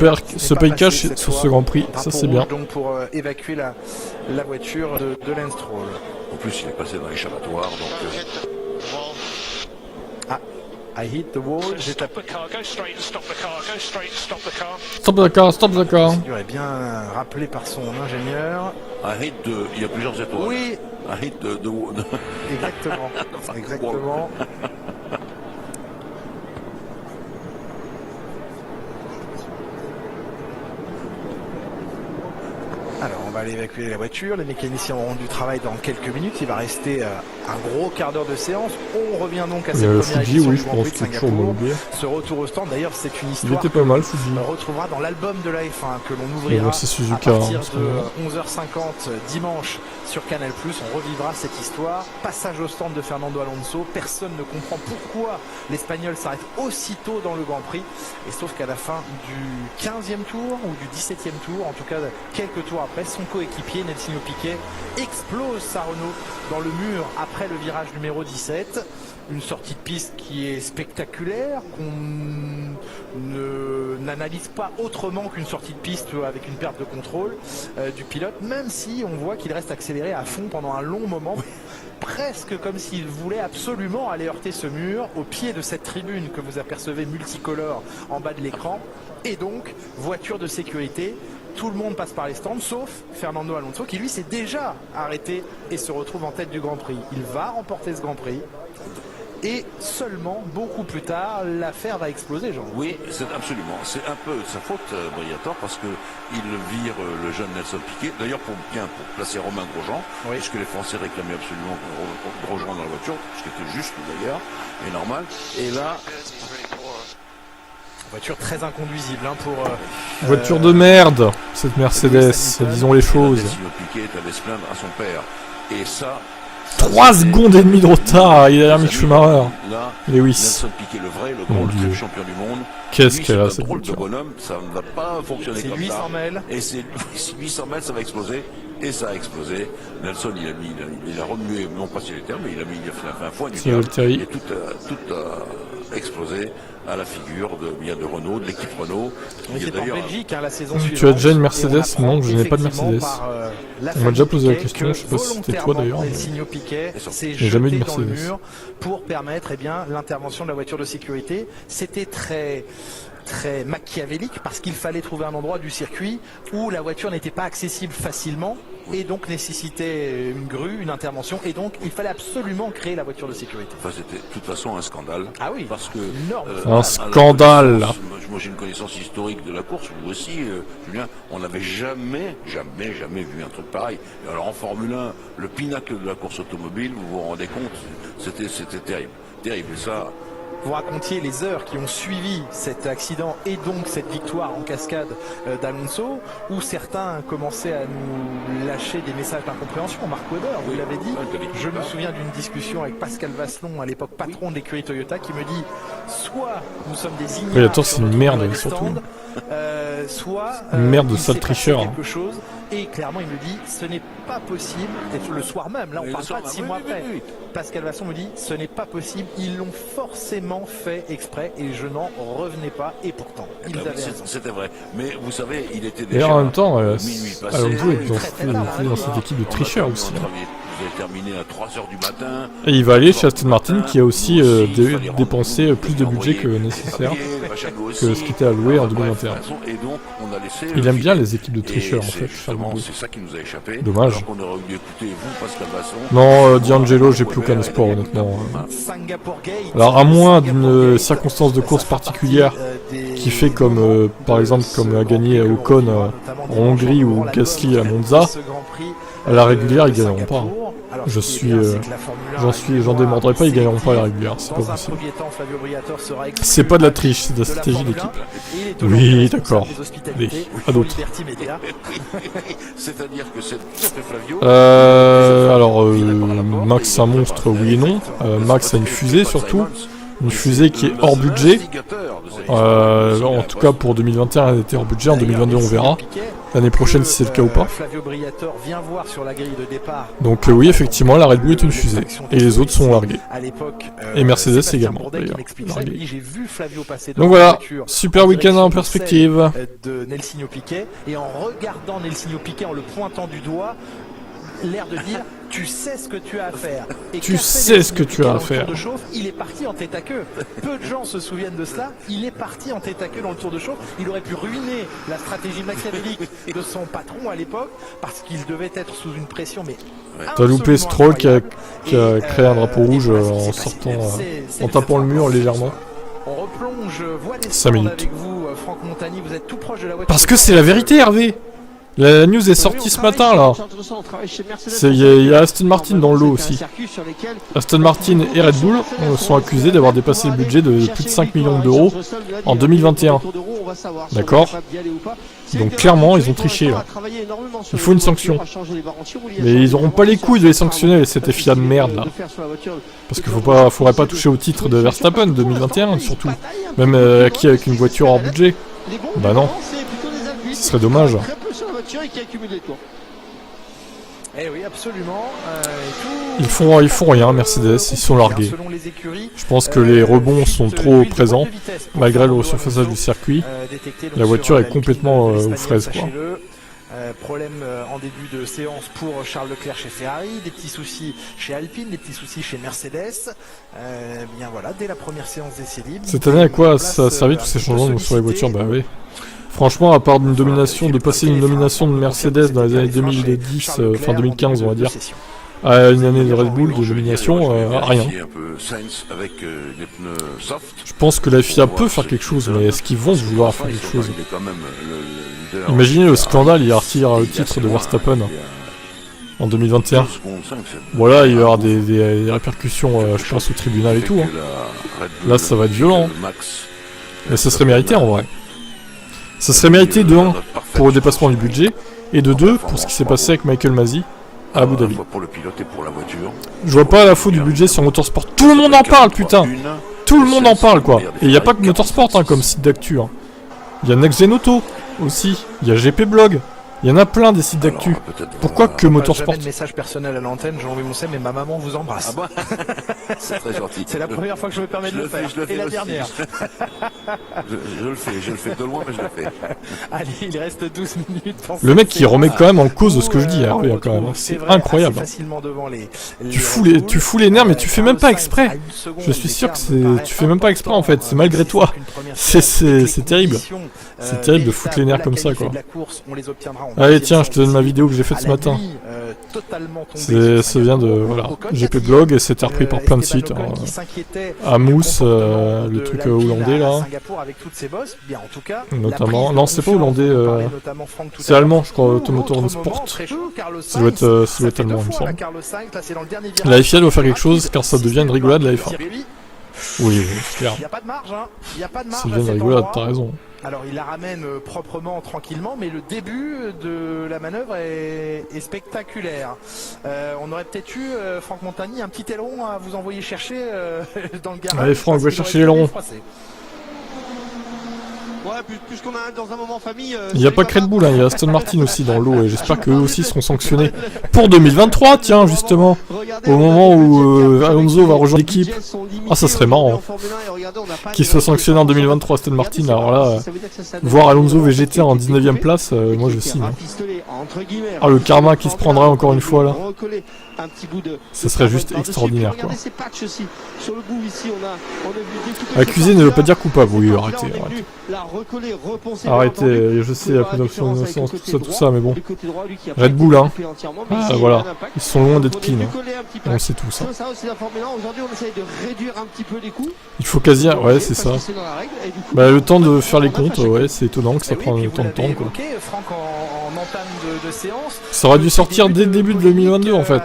paye cash sur ce Grand Prix, ça c'est bien. Donc pour évacuer la voiture de Lance Stroll. En plus, il est passé dans l'échappatoire, donc... I hit the wall. Stop the car, go straight and stop the car, go straight and stop the car. Stop the car, stop the car. Il aurait bien rappelé par son ingénieur. Un hit de... Il y a plusieurs étoiles. Oui. Un hit de... Exactement. Exactement. Alors, on va aller évacuer la voiture. Les mécaniciens auront du travail dans quelques minutes. Il va rester un gros quart d'heure de séance. On revient donc à cette première édition du Grand Prix de Singapour. Ce retour au stand, d'ailleurs, c'est une histoire pas mal, Fuji. On retrouvera dans l'album de la F1 que l'on ouvrira à partir de 11h50 dimanche sur Canal+. On revivra cette histoire. Passage au stand de Fernando Alonso. Personne ne comprend pourquoi l'Espagnol s'arrête aussitôt dans le Grand Prix. Et sauf qu'à la fin du 15e tour ou du 17e tour, en tout cas quelques tours après, son coéquipier Nelson Piquet explose sa Renault dans le mur après le virage numéro 17. Une sortie de piste qui est spectaculaire, qu'on n'analyse pas autrement qu'une sortie de piste avec une perte de contrôle du pilote, même si on voit qu'il reste accéléré à fond pendant un long moment, presque comme s'il voulait absolument aller heurter ce mur au pied de cette tribune que vous apercevez multicolore en bas de l'écran. Et donc, voiture de sécurité. Tout le monde passe par les stands, sauf Fernando Alonso, qui lui s'est déjà arrêté et se retrouve en tête du Grand Prix. Il va remporter ce Grand Prix. Et seulement, beaucoup plus tard, l'affaire va exploser, Jean. Oui, c'est absolument. C'est un peu de sa faute, Briatore, parce qu'il vire le jeune Nelson Piquet. D'ailleurs, pour placer Romain Grosjean, puisque les Français réclamaient absolument Grosjean dans la voiture, ce qui était juste d'ailleurs, et normal. Et là... Voiture très inconduisible pour... voiture de merde, cette Mercedes, disons les choses. Piquet allait se plaindre à son père. Et ça... 3 secondes et demie de retard, il a l'air Mick Schumacher. Lewis. Nelson Piquet, le vrai, le gros champion du monde. Qu'est-ce qu'elle a, cette voiture. Bonhomme, ça ne va pas fonctionner comme ça. C'est 800 mètres. Et c'est 800 mètres, ça va exploser. Et ça a explosé. Nelson, il a remué, non pas si les termes, mais il a fait un foin du diable. Et tout a explosé à la figure de Renault, de l'équipe Renault. C'est en Belgique, la saison suivante. Tu as déjà une Mercedes? Non, je n'ai pas de Mercedes. On m'a déjà posé la question, je ne sais pas si c'était toi d'ailleurs. J'ai jamais eu de Mercedes. Pour permettre l'intervention de la voiture de sécurité. C'était très machiavélique parce qu'il fallait trouver un endroit du circuit où la voiture n'était pas accessible facilement et donc nécessitait une grue, une intervention, et donc il fallait absolument créer la voiture de sécurité. Enfin, c'était de toute façon un scandale. Ah oui, parce que un scandale. Moi j'ai une connaissance historique de la course, vous aussi, Julien, on n'avait jamais vu un truc pareil. Alors en Formule 1, le pinacle de la course automobile, vous vous rendez compte, c'était terrible. Terrible, et ça... Vous racontiez les heures qui ont suivi cet accident et donc cette victoire en cascade d'Alonso, où certains commençaient à nous lâcher des messages d'incompréhension. Marc Webber, vous l'avez dit. Je me souviens d'une discussion avec Pascal Vasselon, à l'époque patron de l'écurie Toyota, qui me dit soit nous sommes des ignorants, c'est une merde surtout. Soit une merde de sale tricheur. Quelque chose. Et clairement, il me dit, ce n'est pas possible. Et le soir même, là, on parle pas de 6 mois après. Pascal Vasson me dit, ce n'est pas possible. Ils l'ont forcément fait exprès et je n'en revenais pas. Et pourtant, ils avaient raison. C'était vrai. Mais vous savez, il était déjà. Et en même temps, Alonso est dans cette équipe de tricheurs aussi. vous avez terminé à 3h du matin. Et il va aller chez Aston Martin qui a aussi dépensé plus de budget que nécessaire que ce qui était alloué en 2021. Il aime bien les équipes de tricheurs en fait. C'est ça qui nous a échappé. Dommage. Alors qu'on aurait dû écouter vous, Pascal Basson. Non, D'Angelo, j'ai plus aucun espoir honnêtement. Alors à moins d'une circonstance de course particulière qui fait comme par exemple comme a gagné Ocon en Hongrie ou Gasly à Monza, à la régulière ils gagneront pas. J'en démordrai pas, ils gagneront pas à la régulière, c'est pas possible. C'est pas de la triche, c'est de la stratégie d'équipe. Oui, d'accord. Allez, à d'autres. C'est-à-dire que c'est Flavio. Alors, Max un monstre, oui et non. Max a une fusée surtout. Une fusée qui est hors budget. En tout cas pour 2021 elle était hors budget, en 2022 on verra. L'année prochaine si c'est le cas ou pas. Donc oui effectivement la Red Bull est une fusée. Et les autres sont largués. Et Mercedes également d'ailleurs. Donc voilà, super week-end en perspective. De Nelsinho Piquet. Et en regardant Nelsinho Piquet, en le pointant du doigt, l'air de dire tu sais ce que tu as à faire. Et tu sais ce que tu as à faire. Il est parti en tête à queue. Peu de gens se souviennent de cela. Il est parti en tête à queue dans le tour de chauffe. Il aurait pu ruiner la stratégie machiavélique de son patron à l'époque parce qu'il devait être sous une pression. Mais t'as loupé Stroll qui a créé un drapeau rouge en sortant, en tapant le mur légèrement. On replonge voie des 5 minutes. avec vous, Franck Montagny. Vous êtes tout proche de la voiture. Parce que c'est la vérité Hervé. La news est sortie ce matin là. Il y a Aston Martin dans l'eau aussi. Aston Martin et Red Bull sont accusés d'avoir dépassé le budget de plus de 5 millions d'euros en 2021. D'accord. Donc clairement ils ont triché là. Il faut une sanction. Mais ils auront pas les couilles de les sanctionner cette FIA de merde là. Parce qu'il faudrait pas toucher au titre de Verstappen 2021 surtout. Même acquis avec une voiture hors budget. Bah non. Ce serait dommage. Eh oui, absolument. Ils font rien, Mercedes, ils sont largués. Je pense que les rebonds sont trop présents, malgré le surfaçage du circuit. La voiture est complètement aux fraises, quoi. Problème en début de séance pour Charles Leclerc chez Ferrari, des petits soucis chez Alpine, des petits soucis chez Mercedes. Bien voilà, dès la première séance d'essai libre. Cette année, à quoi ça a servi tous ces changements sur les voitures? Bah oui. Franchement, à part de passer une domination de Mercedes dans les années 2010, fin 2015 on va dire, à une année de Red Bull de domination, rien. Je pense que la FIA peut faire quelque chose, mais est-ce qu'ils vont vouloir faire quelque chose? Imaginez le scandale, il retire le titre de Verstappen en 2021. Voilà, il va y avoir des répercussions, je pense, au tribunal et tout. Hein. Là, ça va être violent. Mais ça serait mérité en vrai. Ça serait mérité de 1 pour le dépassement du budget et de 2 pour ce qui s'est passé avec Michael Masi à Abu Dhabi. Je vois pas la faute du budget sur Motorsport. Tout le monde en parle, putain. Tout le monde en parle, quoi. Et il n'y a pas que Motorsport hein, comme site d'actu. Hein. Il y a Next Gen Auto aussi. Il y a GP Blog. Il y en a plein des sites d'actu. Pourquoi que Motorsport? Jamais de message personnel à l'antenne, Jean-Louis Moncey, mais ma maman vous embrasse. Ah bon. C'est très gentil. C'est la première fois que je me permets de le faire. Et la dernière. Je le fais de loin, mais je le fais. Allez, il reste 12 minutes. Le mec qui remet quand même en cause ce que je dis, Hervé, quand même. C'est incroyable. Tu fous les nerfs, mais tu fais même pas exprès. Je suis sûr que tu fais même pas exprès en fait. C'est malgré toi. C'est terrible. C'est terrible de foutre les nerfs comme ça, quoi. Allez, tiens, je te donne ma vidéo que j'ai faite ce matin. Ça vient de voilà, GP Blog et c'était repris par plein de sites. Hein. Amous, le truc hollandais là. Notamment. Non, c'est pas hollandais. C'est allemand, je crois, Automotor Sport. Ça doit être allemand, il me semble. La FIA doit faire quelque chose car ça devient une rigolade la F1. Oui, c'est clair. Il n'y a pas de marge, hein. Il n'y a pas de marge. Ça devient une rigolade, t'as raison. Alors il la ramène proprement, tranquillement, mais le début de la manœuvre est spectaculaire. On aurait peut-être eu, Franck Montagny, un petit aileron à vous envoyer chercher dans le garage. Allez Franck, va chercher l'aileron. Ouais, puisqu'on est dans un moment famille. Il n'y a pas que Red Bull, hein, il y a Aston Martin aussi dans l'eau et j'espère qu'eux aussi seront sanctionnés pour 2023, tiens, justement. Au moment où Alonso va rejoindre l'équipe. Ah, ça serait marrant. Qu'il soit sanctionné en 2023 Aston Martin, alors là, voir Alonso VGT en 19ème place, moi je signe. Ah, le karma qui se prendrait encore une fois là. Ce serait juste extraordinaire quoi. Accusé ne veut pas dire coupable, oui, arrêtez. Arrêtez, je sais, la présomption d'innocence, tout ça, mais bon. Red Bull, hein. Ah, voilà, ils sont loin d'être clean. Hein. On sait tout ça. Il faut quasi... Ouais, c'est ça. Bah, le temps de faire les comptes, ouais, c'est étonnant que ça prenne autant de temps, quoi. Ça aurait dû sortir dès le début de 2022, en fait.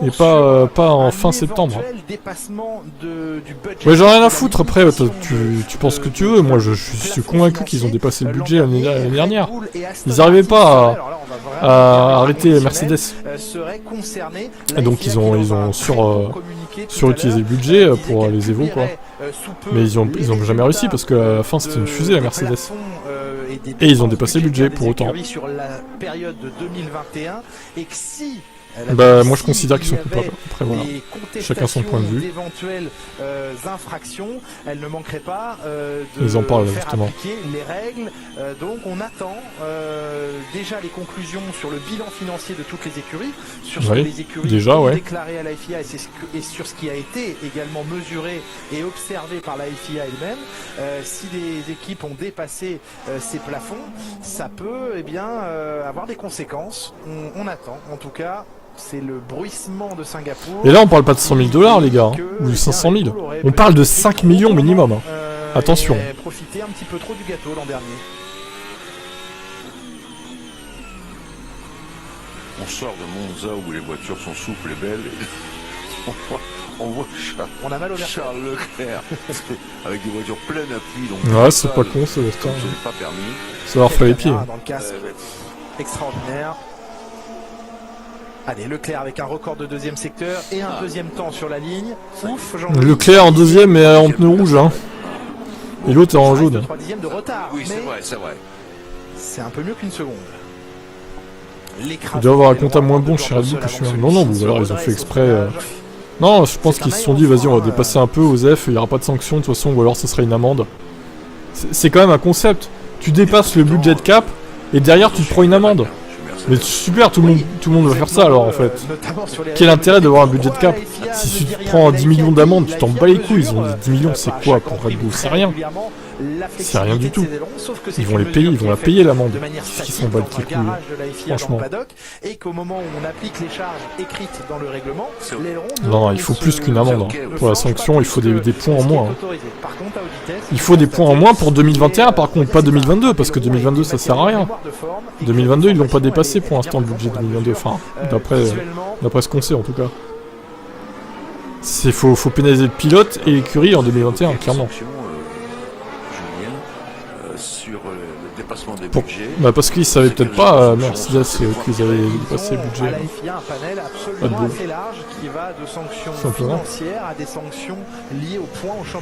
Et pas en fin septembre. Ouais, j'en ai rien à foutre, après, tu penses ce que tu veux. Moi, je suis convaincu qu'ils ont dépassé le budget l'année dernière. Ils n'arrivaient pas à arrêter Mercedes. Et donc, ils ont surutilisé le budget pour les Evo, quoi. Mais ils ont jamais réussi parce qu'à la fin, c'était une fusée, la Mercedes. Et ils ont dépassé le budget pour autant. Bah, moi je considère qu'ils sont coupables. Après voilà, chacun son point de vue. D'éventuelles infractions, elles ne manqueraient pas ils en parlent faire justement. appliquer les règles. Donc on attend déjà les conclusions sur le bilan financier de toutes les écuries, sur ce que les écuries ont déclaré à la FIA et sur ce qui a été également mesuré et observé par la FIA elle-même. Si les équipes ont dépassé ces plafonds, ça peut avoir des conséquences. On attend en tout cas. C'est le bruissement de Singapour. Et là on parle pas de 100 000 $, les gars, hein, ou 500 000. On parle de 5 millions minimum. Hein. Attention. Profiter un petit peu trop du gâteau l'an dernier. On sort de Monza où les voitures sont souples et belles. Et on voit on a mal au Charles Leclerc avec des voitures pleines appui. Donc ouais, c'est pas con, ça doit pas permis. Ça leur fait les pieds. Dans le casque. Extraordinaire. Allez, Leclerc avec un record de deuxième secteur et un deuxième temps sur la ligne. Ouf, Leclerc en deuxième mais en pneu rouge. Hein. Et l'autre est en jaune. 3 dixièmes de retard. Oui, c'est vrai, c'est vrai. C'est un peu mieux qu'une seconde. Il doit avoir un comptable moins bon chez Red Bull que chez moi. Non, ou alors ils ont fait exprès. Non, je pense qu'ils se sont dit, vas-y, on va dépasser un peu aux F, il n'y aura pas de sanction de toute façon, ou alors ce serait une amende. C'est quand même un concept. Tu dépasses le budget cap et derrière tu te prends une amende. Mais super, tout le monde va faire ça alors en fait. Quel intérêt d'avoir un budget de cap? Si tu te prends 10 millions d'amende, tu t'en bats les couilles. Ils ont dit 10 millions, c'est quoi pour Red Bull? C'est rien. C'est rien du tout. Ils vont les payer, ils vont la payer l'amende. Qu'est-ce qu'ils s'en battent les couilles? Franchement. Et qu'au moment où on applique les charges écrites dans le règlement, non, il faut plus qu'une amende. Hein. Pour la sanction, il faut des points en moins. Hein. Il faut des points en moins pour 2021, par contre, pas 2022, parce que 2022 ça sert à rien. 2022, ils l'ont pas dépassé pour l'instant le budget 2022, enfin, d'après ce qu'on sait en tout cas. Faut pénaliser le pilote et l'écurie en 2021, clairement. Bah parce qu'ils savaient peut-être pas, Mercedes, qu'ils avaient dépassé le budget. La FIA a un panel absolument assez large qui va de sanctions financières à des sanctions liées aux points au championnat.